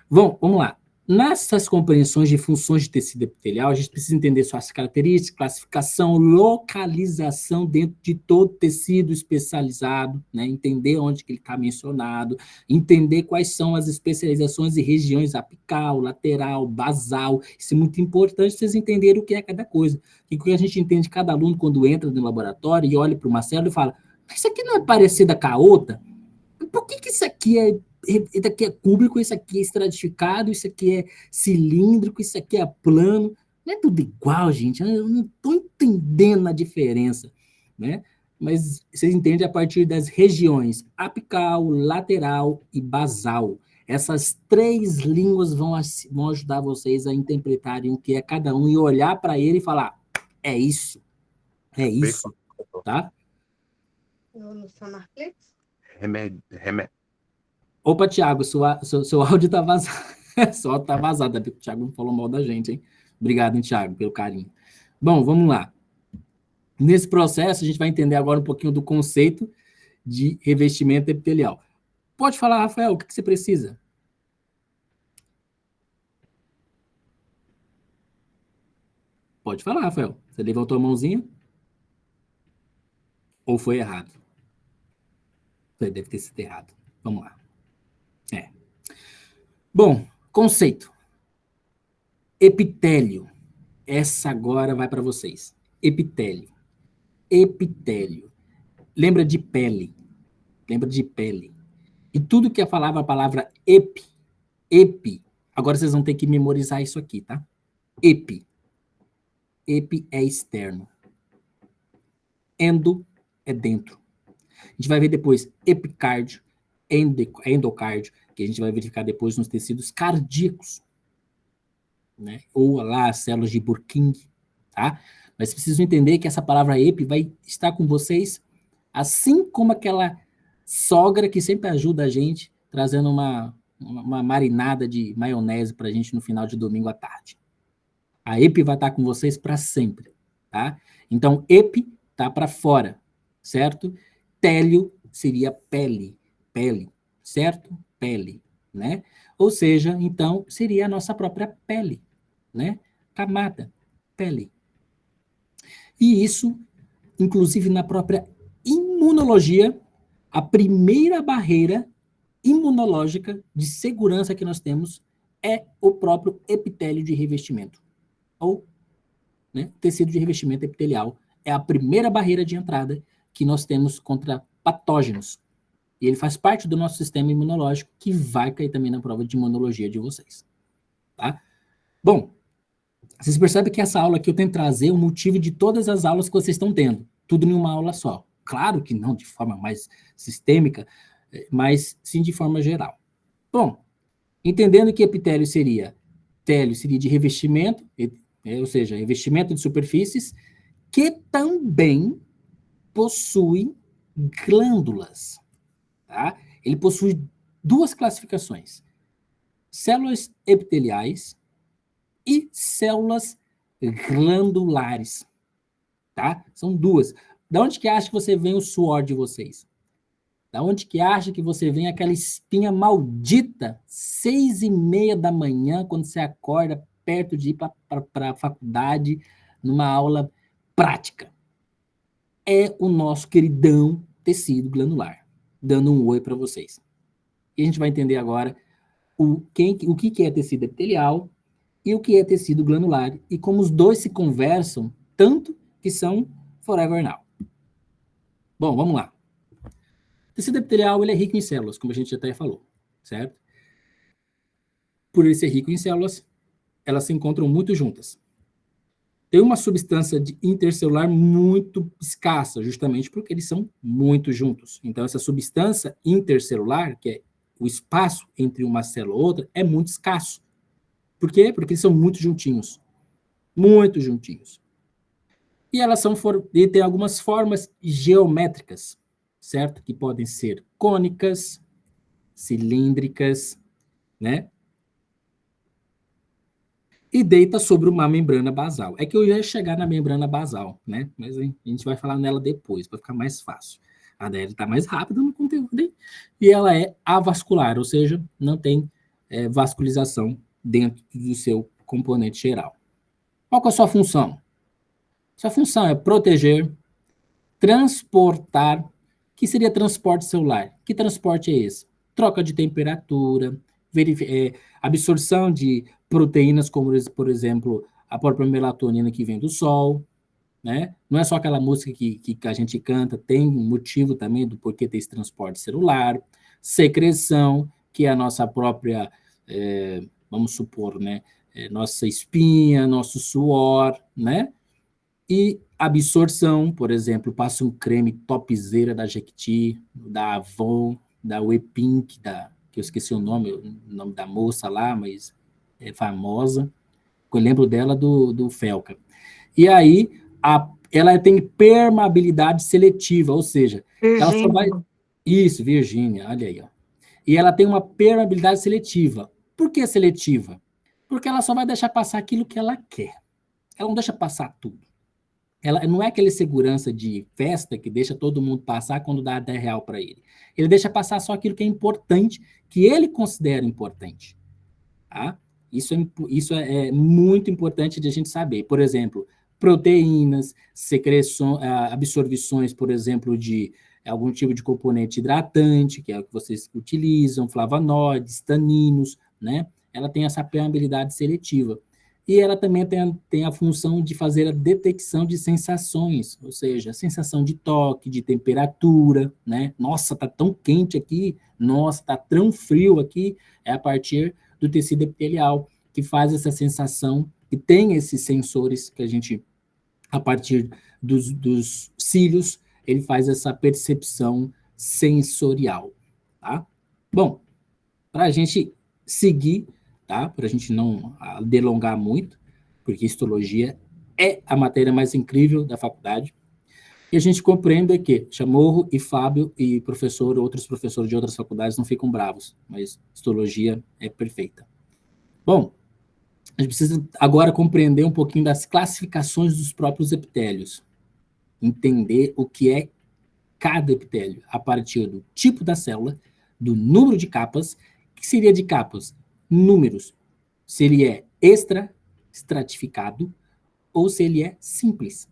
Vamos lá. Nessas compreensões de funções de tecido epitelial, a gente precisa entender suas características, classificação, localização dentro de todo tecido especializado, né? Entender onde que ele está mencionado, entender quais são as especializações e regiões apical, lateral, basal. Isso é muito importante vocês entenderem o que é cada coisa. E o que a gente entende cada aluno quando entra no laboratório e olha para uma célula e fala, isso aqui não é parecida com a outra? Por que isso aqui isso aqui é cúbico, isso aqui é estratificado, isso aqui é cilíndrico, isso aqui é plano? Não é tudo igual, gente. Eu não estou entendendo a diferença, né? Mas vocês entendem a partir das regiões apical, lateral e basal. Essas 3 línguas vão ajudar vocês a interpretarem o que é cada um e olhar para ele e falar, é isso, tá? Remédio. Opa, Thiago, seu áudio tá vazado. Seu áudio tá vazado, o Thiago não falou mal da gente, hein? Obrigado, hein, Thiago, pelo carinho. Bom, vamos lá. Nesse processo, a gente vai entender agora um pouquinho do conceito de revestimento epitelial. Pode falar, Rafael, o que você precisa? Pode falar, Rafael. Você levantou a mãozinha? Ou foi errado? Deve ter sido errado. Vamos lá. Bom, conceito. Epitélio. Essa agora vai para vocês. Epitélio. Epitélio. Lembra de pele. Lembra de pele. E tudo que a palavra epi. Agora vocês vão ter que memorizar isso aqui, tá? Epi. Epi é externo. Endo é dentro. A gente vai ver depois epicárdio, endocárdio, que a gente vai verificar depois nos tecidos cardíacos, né? Ou lá as células de Purkinje, tá? Mas precisam entender que essa palavra epi vai estar com vocês, assim como aquela sogra que sempre ajuda a gente, trazendo uma marinada de maionese para a gente no final de domingo à tarde. A epi vai estar com vocês para sempre, tá? Então, epi tá para fora, certo? Télio seria pele, certo? Pele, né? Ou seja, então, seria a nossa própria pele, né? Camada, pele. E isso, inclusive na própria imunologia, a primeira barreira imunológica de segurança que nós temos é o próprio epitélio de revestimento. Ou, né, tecido de revestimento epitelial é a primeira barreira de entrada que nós temos contra patógenos. E ele faz parte do nosso sistema imunológico, que vai cair também na prova de imunologia de vocês. Tá? Bom, vocês percebem que essa aula aqui eu tento trazer o motivo de todas as aulas que vocês estão tendo. Tudo em uma aula só. Claro que não de forma mais sistêmica, mas sim de forma geral. Bom, entendendo que epitélio seria de revestimento, ou seja, revestimento de superfícies, que também possui glândulas. Tá? Ele possui duas classificações: células epiteliais e células glandulares. Tá? São duas. Da onde que acha que você vem o suor de vocês? Da onde que acha que você vem aquela espinha maldita, 6:30 da manhã, quando você acorda, perto de ir para a faculdade, numa aula prática? É o nosso queridão tecido glandular, dando um oi para vocês. E a gente vai entender agora o que é tecido epitelial e o que é tecido glandular, e como os dois se conversam, tanto que são forever now. Bom, vamos lá. O tecido epitelial, ele é rico em células, como a gente até falou, certo? Por ele ser rico em células, elas se encontram muito juntas. Tem uma substância intercelular muito escassa, justamente porque eles são muito juntos. Então, essa substância intercelular, que é o espaço entre uma célula e outra, é muito escasso. Por quê? Porque eles são muito juntinhos. Muito juntinhos. E elas têm algumas formas geométricas, certo? Que podem ser cônicas, cilíndricas, né? E deita sobre uma membrana basal. É que eu ia chegar na membrana basal, né? Mas a gente vai falar nela depois, para ficar mais fácil. A dela está mais rápida no conteúdo, hein? E ela é avascular, ou seja, não tem vascularização dentro do seu componente geral. Qual que é a sua função? Sua função é proteger, transportar. Que seria transporte celular? Que transporte é esse? Troca de temperatura, absorção de proteínas, como, por exemplo, a própria melatonina que vem do sol, né? Não é só aquela música que a gente canta, tem um motivo também do porquê ter esse transporte celular. Secreção, que é a nossa própria, vamos supor, né? Nossa espinha, nosso suor, né? E absorção, por exemplo, passa um creme topzera da Jequiti, da Avon, da Wepink, que eu esqueci o nome da moça lá, mas é famosa. Eu lembro dela do Felca. E aí, ela tem permeabilidade seletiva, ou seja, ela só vai... Isso, Virgínia, olha aí. Ó. E ela tem uma permeabilidade seletiva. Por que seletiva? Porque ela só vai deixar passar aquilo que ela quer. Ela não deixa passar tudo. Ela não é aquele segurança de festa que deixa todo mundo passar quando dá 10 real para ele. Ele deixa passar só aquilo que é importante, que ele considera importante. Tá? Isso é muito importante de a gente saber. Por exemplo, proteínas, absorvições, por exemplo, de algum tipo de componente hidratante, que é o que vocês utilizam, flavonoides, taninos, né? Ela tem essa permeabilidade seletiva. E ela também tem a função de fazer a detecção de sensações, ou seja, sensação de toque, de temperatura, né? Nossa, tá tão quente aqui, nossa, tá tão frio aqui, é a partir do tecido epitelial, que faz essa sensação, que tem esses sensores que a gente, a partir dos cílios, ele faz essa percepção sensorial, tá? Bom, para a gente seguir, tá? Para a gente não delongar muito, porque histologia é a matéria mais incrível da faculdade, e a gente compreende que Chamorro e Fábio e outros professores de outras faculdades não ficam bravos, mas histologia é perfeita. Bom, a gente precisa agora compreender um pouquinho das classificações dos próprios epitélios, entender o que é cada epitélio, a partir do tipo da célula, do número de capas, que seria de capas, números, se ele é estratificado ou se ele é simples,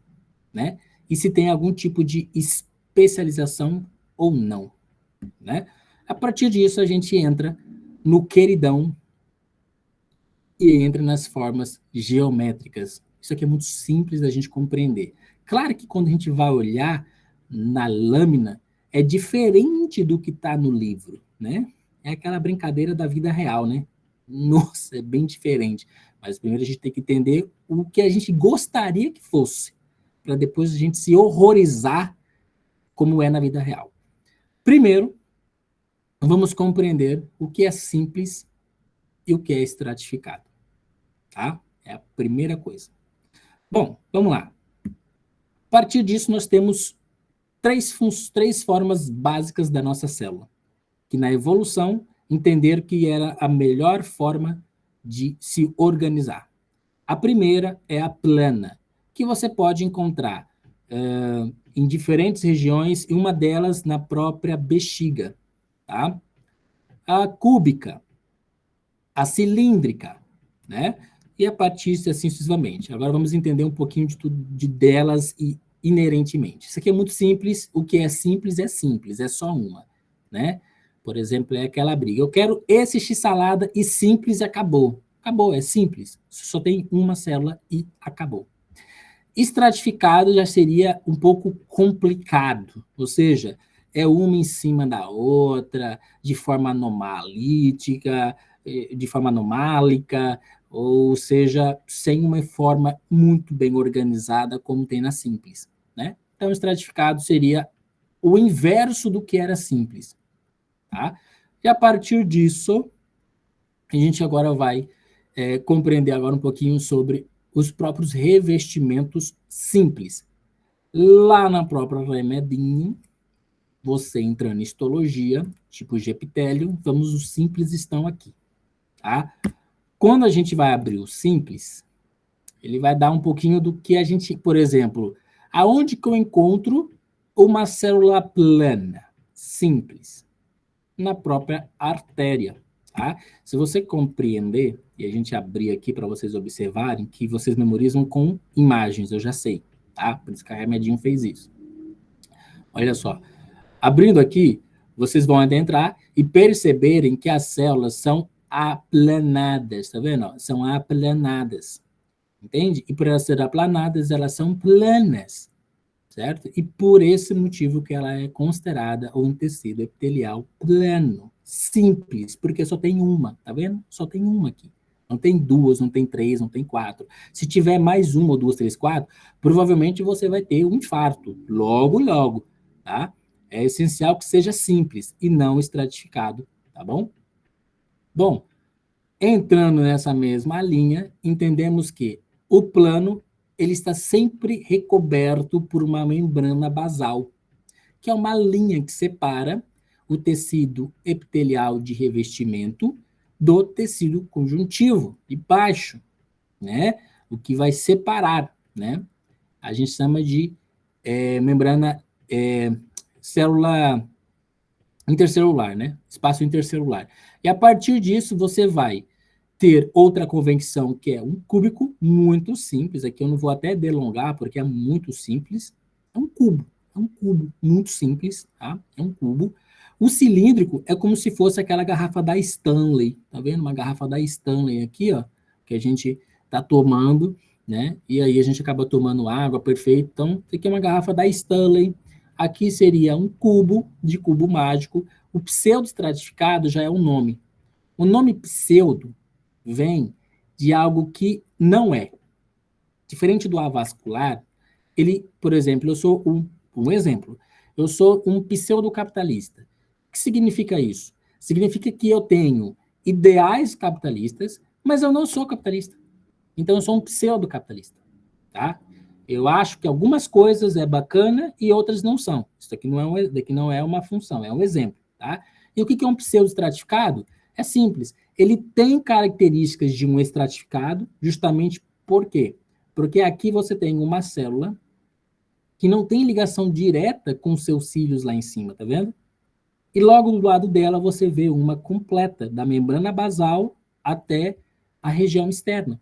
né? E se tem algum tipo de especialização ou não, né? A partir disso, a gente entra no queridão e entra nas formas geométricas. Isso aqui é muito simples da gente compreender. Claro que quando a gente vai olhar na lâmina, é diferente do que está no livro, né? É aquela brincadeira da vida real, né? Nossa, é bem diferente. Mas primeiro a gente tem que entender o que a gente gostaria que fosse, para depois a gente se horrorizar como é na vida real. Primeiro, vamos compreender o que é simples e o que é estratificado. Tá? É a primeira coisa. Bom, vamos lá. A partir disso, nós temos três formas básicas da nossa célula, que na evolução entenderam que era a melhor forma de se organizar. A primeira é a plana, que você pode encontrar em diferentes regiões, e uma delas na própria bexiga. Tá? A cúbica, a cilíndrica, né? E a partir assim sucessivamente. Agora vamos entender um pouquinho de tudo delas e inerentemente. Isso aqui é muito simples, o que é simples, é só uma, né? Por exemplo, é aquela briga. Eu quero esse x-salada e simples e acabou. Acabou, é simples. Só tem uma célula e acabou. Estratificado já seria um pouco complicado, ou seja, é uma em cima da outra, de forma anomalítica, de forma anomálica, ou seja, sem uma forma muito bem organizada, como tem na simples, né? Então, estratificado seria o inverso do que era simples, tá? E a partir disso, a gente agora vai compreender agora um pouquinho sobre os próprios revestimentos simples. Lá na própria remedinha, você entrando em histologia, tipos de epitélio, os simples estão aqui, tá? Quando a gente vai abrir o simples, ele vai dar um pouquinho do que a gente, por exemplo, aonde que eu encontro uma célula plana, simples? Na própria artéria, tá? Se você compreender, e a gente abrir aqui para vocês observarem, que vocês memorizam com imagens, eu já sei, tá? Por isso que a Remedinho fez isso. Olha só. Abrindo aqui, vocês vão adentrar e perceberem que as células são aplanadas, tá vendo? São aplanadas, entende? E por elas serem aplanadas, elas são planas, certo? E por esse motivo que ela é considerada um tecido epitelial plano, simples, porque só tem uma, tá vendo? Só tem uma aqui. Não tem duas, não tem três, não tem quatro. Se tiver mais uma ou duas, três, quatro, provavelmente você vai ter um infarto, logo, logo, tá? É essencial que seja simples e não estratificado, tá bom? Bom, entrando nessa mesma linha, entendemos que o plano ele está sempre recoberto por uma membrana basal, que é uma linha que separa o tecido epitelial de revestimento do tecido conjuntivo, de baixo, né? O que vai separar, né? A gente chama de membrana célula intercelular, né? Espaço intercelular. E a partir disso, você vai ter outra convenção, que é um cúbico, muito simples. Aqui eu não vou até delongar, porque é muito simples. É um cubo muito simples, tá? É um cubo. O cilíndrico é como se fosse aquela garrafa da Stanley, tá vendo? Uma garrafa da Stanley aqui, ó, que a gente tá tomando, né? E aí a gente acaba tomando água, perfeito. Então, isso aqui é uma garrafa da Stanley. Aqui seria um cubo, de cubo mágico. O pseudoestratificado já é um nome. O nome pseudo vem de algo que não é. Diferente do avascular, ele, por exemplo, eu sou um exemplo, eu sou um pseudo-capitalista. O que significa isso? Significa que eu tenho ideais capitalistas, mas eu não sou capitalista. Então, eu sou um pseudo-capitalista, tá? Eu acho que algumas coisas é bacana e outras não são. Isso aqui daqui não é uma função, é um exemplo, tá? E o que é um pseudo-estratificado? É simples. Ele tem características de um estratificado, justamente por quê? Porque aqui você tem uma célula que não tem ligação direta com seus cílios lá em cima, tá vendo? E logo do lado dela você vê uma completa, da membrana basal até a região externa.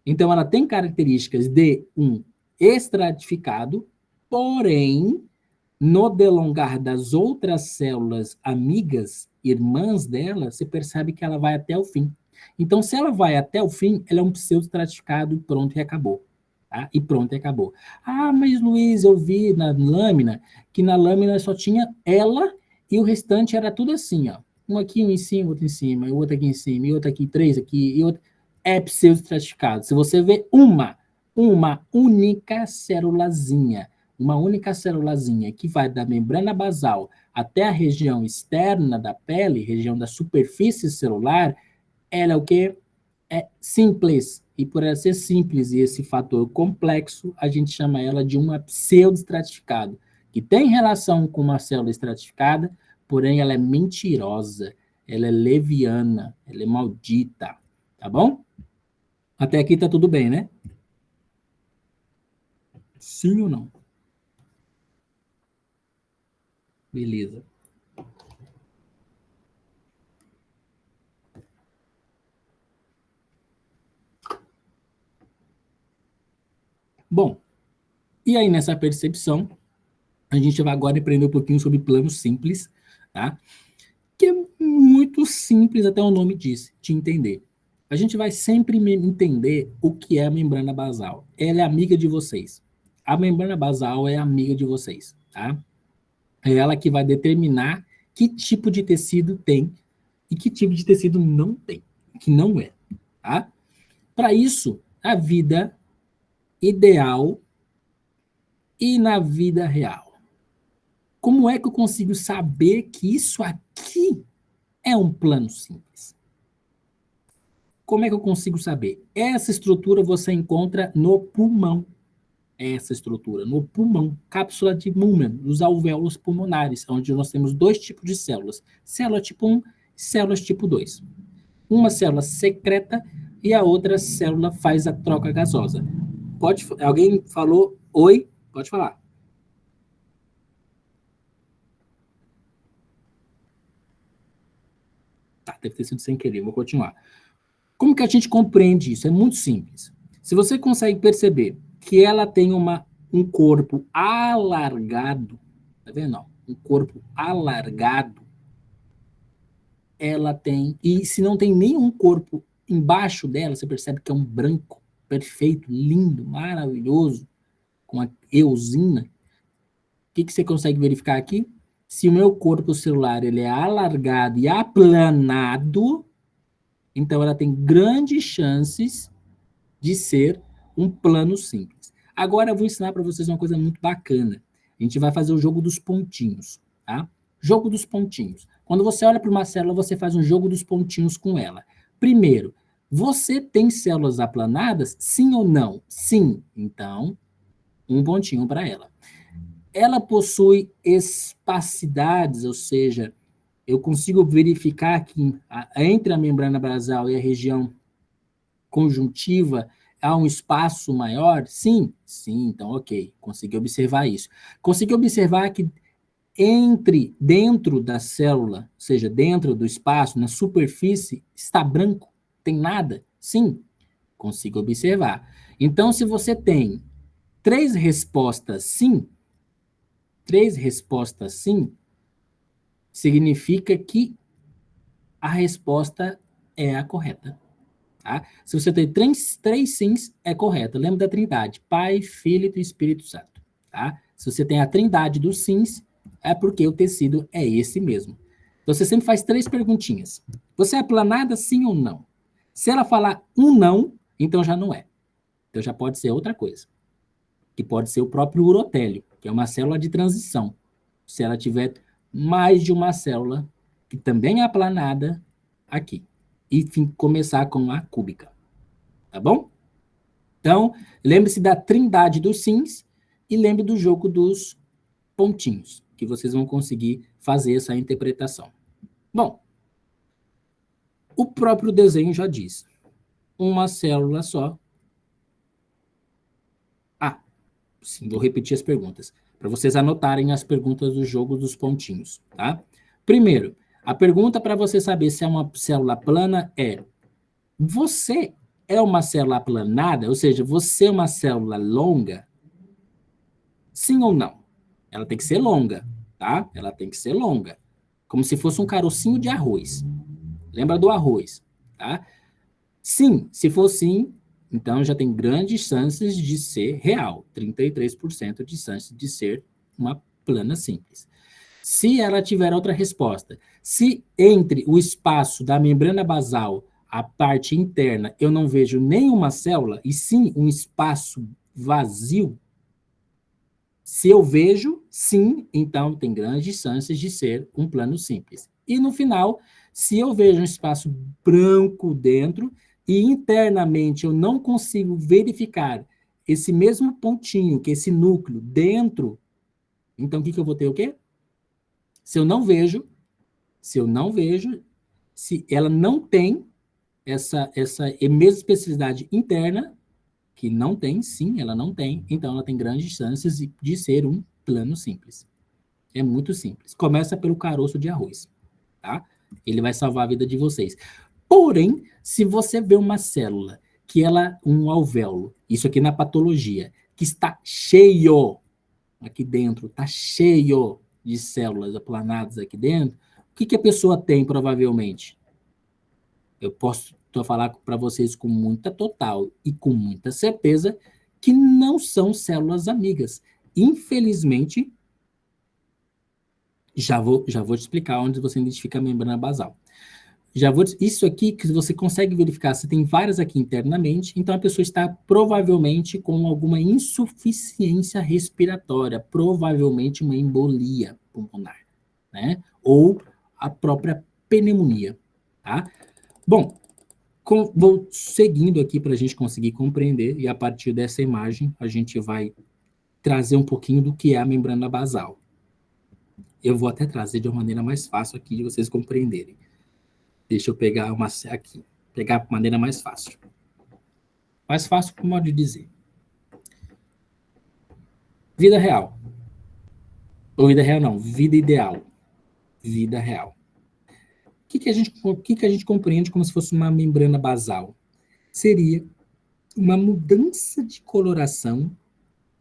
Então, ela tem características de um estratificado, porém, no delongar das outras células amigas, irmãs dela, você percebe que ela vai até o fim. Então, se ela vai até o fim, ela é um pseudoestratificado e pronto e acabou. Tá? E pronto e acabou. Ah, mas Luiz, eu vi na lâmina que na lâmina só tinha ela e o restante era tudo assim, ó. Um aqui, um em cima, outro em cima, e outro aqui em cima, e outro aqui, três aqui, e outro. É pseudoestratificado. Se você vê uma única célulazinha, que vai da membrana basal até a região externa da pele, região da superfície celular, ela é o quê? É simples. E por ela ser simples e esse fator complexo, a gente chama ela de uma pseudoestratificado, que tem relação com uma célula estratificada, porém ela é mentirosa, ela é leviana, ela é maldita. Tá bom? Até aqui tá tudo bem, né? Sim ou não? Beleza. Bom, e aí nessa percepção, a gente vai agora aprender um pouquinho sobre plano simples, tá? Que é muito simples, até o nome diz, de entender. A gente vai sempre entender o que é a membrana basal. Ela é amiga de vocês. A membrana basal é amiga de vocês, tá? É ela que vai determinar que tipo de tecido tem e que tipo de tecido não tem, que não é, tá? Para isso, a vida ideal e na vida real. Como é que eu consigo saber que isso aqui é um plano simples? Como é que eu consigo saber? Essa estrutura você encontra no pulmão. Essa estrutura, no pulmão, cápsula de Muhlmann, dos alvéolos pulmonares, onde nós temos dois tipos de células. Célula tipo 1 e células tipo 2. Uma célula secreta e a outra célula faz a troca gasosa. Alguém falou oi? Pode falar. Tá, deve ter sido sem querer, vou continuar. Como que a gente compreende isso? É muito simples. Se você consegue perceber que ela tem um corpo alargado, tá vendo? Um corpo alargado, ela tem, e se não tem nenhum corpo embaixo dela, você percebe que é um branco, perfeito, lindo, maravilhoso, com a eosina. O que você consegue verificar aqui? Se o meu corpo celular ele é alargado e aplanado, então ela tem grandes chances de ser um plano simples. Agora eu vou ensinar para vocês uma coisa muito bacana. A gente vai fazer o jogo dos pontinhos, tá? Jogo dos pontinhos. Quando você olha para uma célula, você faz um jogo dos pontinhos com ela. Primeiro, você tem células aplanadas? Sim ou não? Sim. Então, um pontinho para ela. Ela possui espacidades, ou seja, eu consigo verificar que entre a membrana basal e a região conjuntiva há um espaço maior? Sim, então ok, consegui observar isso. Consegui observar que dentro da célula, ou seja, dentro do espaço, na superfície, está branco, tem nada? Sim, consigo observar. Então, se você tem 3 respostas sim, significa que a resposta é a correta. Tá? Se você tem três sims, é correto. Lembra da trindade, Pai, Filho e Espírito Santo. Tá? Se você tem a trindade dos sims, é porque o tecido é esse mesmo. Então, você sempre faz 3 perguntinhas. Você é aplanada, sim ou não? Se ela falar um não, então já não é. Então, já pode ser outra coisa. Que pode ser o próprio urotélio, que é uma célula de transição. Se ela tiver mais de uma célula, que também é aplanada, aqui. E começar com a cúbica. Tá bom? Então, lembre-se da trindade dos sims e lembre do jogo dos pontinhos, que vocês vão conseguir fazer essa interpretação. Bom, o próprio desenho já diz. Uma célula só. Sim, vou repetir as perguntas, para vocês anotarem as perguntas do jogo dos pontinhos, tá? Primeiro, a pergunta para você saber se é uma célula plana é: você é uma célula aplanada? Ou seja, você é uma célula longa? Sim ou não? Ela tem que ser longa, tá? Ela tem que ser longa. Como se fosse um carocinho de arroz. Lembra do arroz, tá? Sim, se for sim, então já tem grandes chances de ser real. 33% de chances de ser uma plana simples. Se ela tiver outra resposta, se entre o espaço da membrana basal, a parte interna, eu não vejo nenhuma célula, e sim um espaço vazio, se eu vejo, sim, então tem grandes chances de ser um plano simples. E no final, se eu vejo um espaço branco dentro e internamente eu não consigo verificar esse mesmo pontinho, que é esse núcleo dentro, então o que eu vou ter o quê? Se eu não vejo, se ela não tem essa mesma especificidade interna, que não tem, sim, ela não tem, então ela tem grandes chances de ser um plano simples. É muito simples. Começa pelo caroço de arroz, tá? Ele vai salvar a vida de vocês. Porém, se você vê uma célula, um alvéolo, isso aqui na patologia, que está cheio, aqui dentro, está cheio de células aplanadas aqui dentro, o que a pessoa tem, provavelmente? Eu posso falar para vocês com muita total e com muita certeza que não são células amigas. Infelizmente, já vou te explicar onde você identifica a membrana basal. Isso aqui que você consegue verificar, se tem várias aqui internamente, então a pessoa está provavelmente com alguma insuficiência respiratória, provavelmente uma embolia pulmonar, né? Ou a própria pneumonia, tá? Bom, vou seguindo aqui para a gente conseguir compreender, e a partir dessa imagem a gente vai trazer um pouquinho do que é a membrana basal. Eu vou até trazer de uma maneira mais fácil aqui de vocês compreenderem. Deixa eu pegar uma aqui, pegar de maneira mais fácil. Mais fácil, como modo de dizer. Vida real. Ou vida real não, vida ideal. Vida real. O que a gente compreende como se fosse uma membrana basal? Seria uma mudança de coloração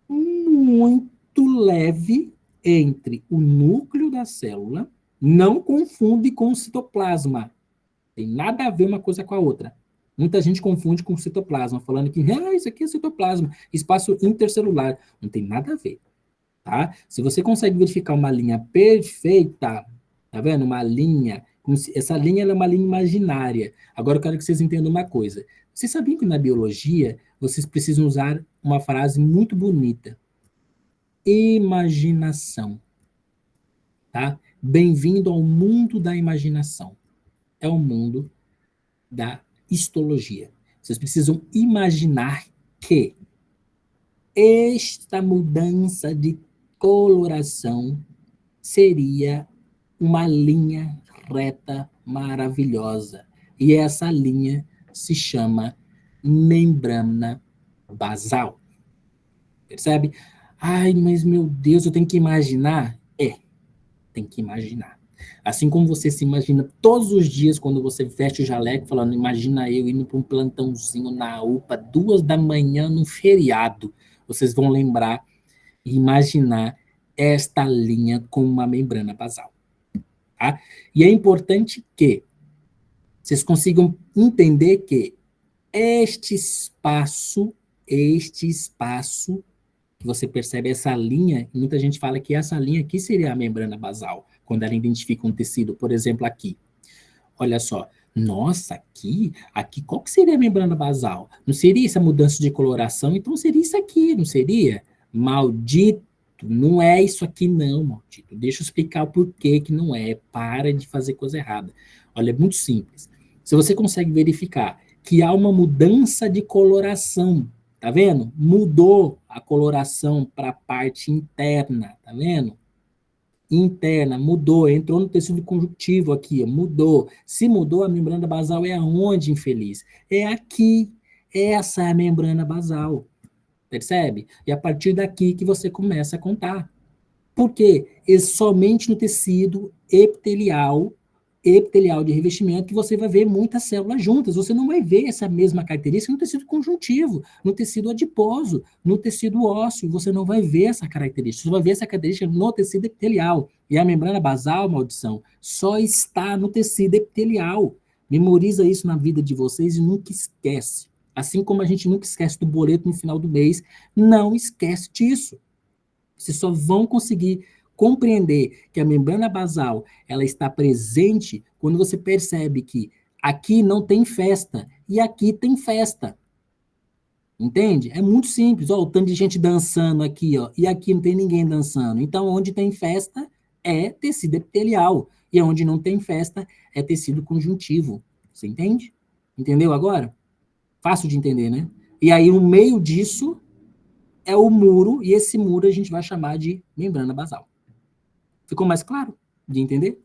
muito leve entre o núcleo da célula, não confunde com o citoplasma. Tem nada a ver uma coisa com a outra. Muita gente confunde com o citoplasma, falando que isso aqui é citoplasma, espaço intercelular. Não tem nada a ver. Tá? Se você consegue verificar uma linha perfeita, tá vendo? Uma linha, essa linha é uma linha imaginária. Agora eu quero que vocês entendam uma coisa. Vocês sabiam que na biologia vocês precisam usar uma frase muito bonita? Imaginação. Tá? Bem-vindo ao mundo da imaginação. É o mundo da histologia. Vocês precisam imaginar que esta mudança de coloração seria uma linha reta maravilhosa. E essa linha se chama membrana basal. Percebe? Ai, mas meu Deus, eu tenho que imaginar? Tem que imaginar. Assim como você se imagina todos os dias quando você veste o jaleco, falando, imagina eu indo para um plantãozinho na UPA, 2 da manhã, num feriado. Vocês vão lembrar e imaginar esta linha com uma membrana basal. Tá? E é importante que vocês consigam entender que este espaço que você percebe, essa linha, muita gente fala que essa linha aqui seria a membrana basal, quando ela identifica um tecido, por exemplo, aqui. Olha só, nossa, aqui qual que seria a membrana basal? Não seria essa mudança de coloração? Então seria isso aqui, não seria? Maldito, não é isso aqui não, maldito. Deixa eu explicar o porquê que não é. Para de fazer coisa errada. Olha, é muito simples. Se você consegue verificar que há uma mudança de coloração, tá vendo? Mudou a coloração para a parte interna, tá vendo? Interna, mudou, entrou no tecido conjuntivo aqui, mudou. Se mudou, a membrana basal é aonde, infeliz? É aqui. Essa é a membrana basal. Percebe? E a partir daqui que você começa a contar. Por quê? É somente no tecido epitelial de revestimento que você vai ver muitas células juntas. Você não vai ver essa mesma característica no tecido conjuntivo, no tecido adiposo, no tecido ósseo. Você não vai ver essa característica. Você vai ver essa característica no tecido epitelial. E a membrana basal, maldição, só está no tecido epitelial. Memoriza isso na vida de vocês e nunca esquece. Assim como a gente nunca esquece do boleto no final do mês, não esquece disso. Vocês só vão conseguir compreender que a membrana basal ela está presente quando você percebe que aqui não tem festa e aqui tem festa. Entende? É muito simples. Ó, o tanto de gente dançando aqui, ó, e aqui não tem ninguém dançando. Então, onde tem festa é tecido epitelial. E onde não tem festa é tecido conjuntivo. Você entende? Entendeu agora? Fácil de entender, né? E aí, no meio disso, é o muro, e esse muro a gente vai chamar de membrana basal. Ficou mais claro de entender?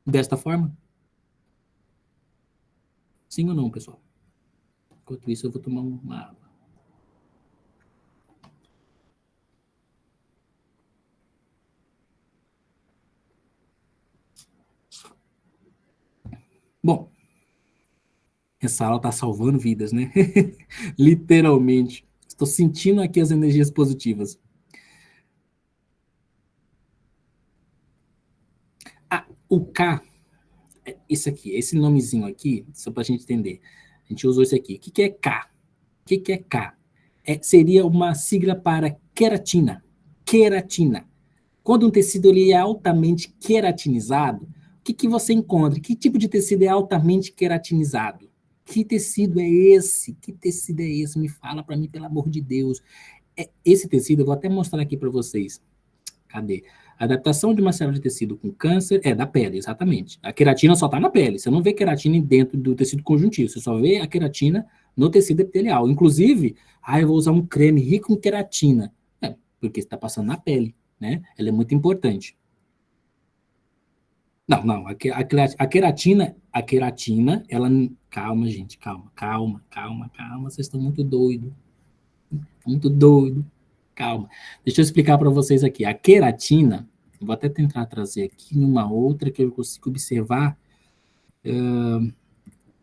Desta forma? Sim ou não, pessoal? Enquanto isso, eu vou tomar uma água. Bom, essa aula está salvando vidas, né? Literalmente. Estou sentindo aqui as energias positivas. Ah, o K, isso aqui, esse nomezinho aqui, só para a gente entender. A gente usou isso aqui. O que é K? O que é K? Seria uma sigla para queratina. Queratina. Quando um tecido ele é altamente queratinizado, o que você encontra? Que tipo de tecido é altamente queratinizado? Que tecido é esse? Que tecido é esse? Me fala para mim, pelo amor de Deus. Esse tecido, eu vou até mostrar aqui para vocês. Cadê? A adaptação de uma célula de tecido com câncer é da pele, exatamente. A queratina só está na pele. Você não vê queratina dentro do tecido conjuntivo. Você só vê a queratina no tecido epitelial. Inclusive, eu vou usar um creme rico em queratina. Porque está passando na pele, né? Ela é muito importante. Não, a queratina, ela... Calma, gente, calma. Vocês estão muito doidos. Calma. Deixa eu explicar para vocês aqui. A queratina, eu vou até tentar trazer aqui numa outra que eu consigo observar.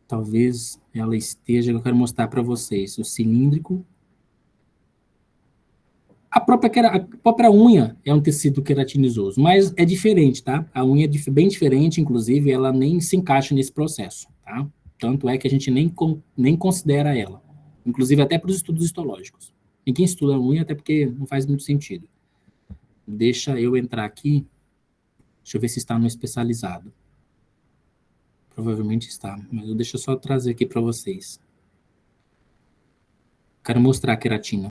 Talvez ela esteja, eu quero mostrar para vocês. O cilíndrico. A própria unha é um tecido queratinizoso, mas é diferente, tá? A unha é bem diferente, inclusive, ela nem se encaixa nesse processo, tá? Tanto é que a gente nem considera ela. Inclusive, até para os estudos histológicos. Ninguém estuda a unha, até porque não faz muito sentido. Deixa eu entrar aqui. Deixa eu ver se está no especializado. Provavelmente está, mas deixa eu só trazer aqui para vocês. Quero mostrar a queratina.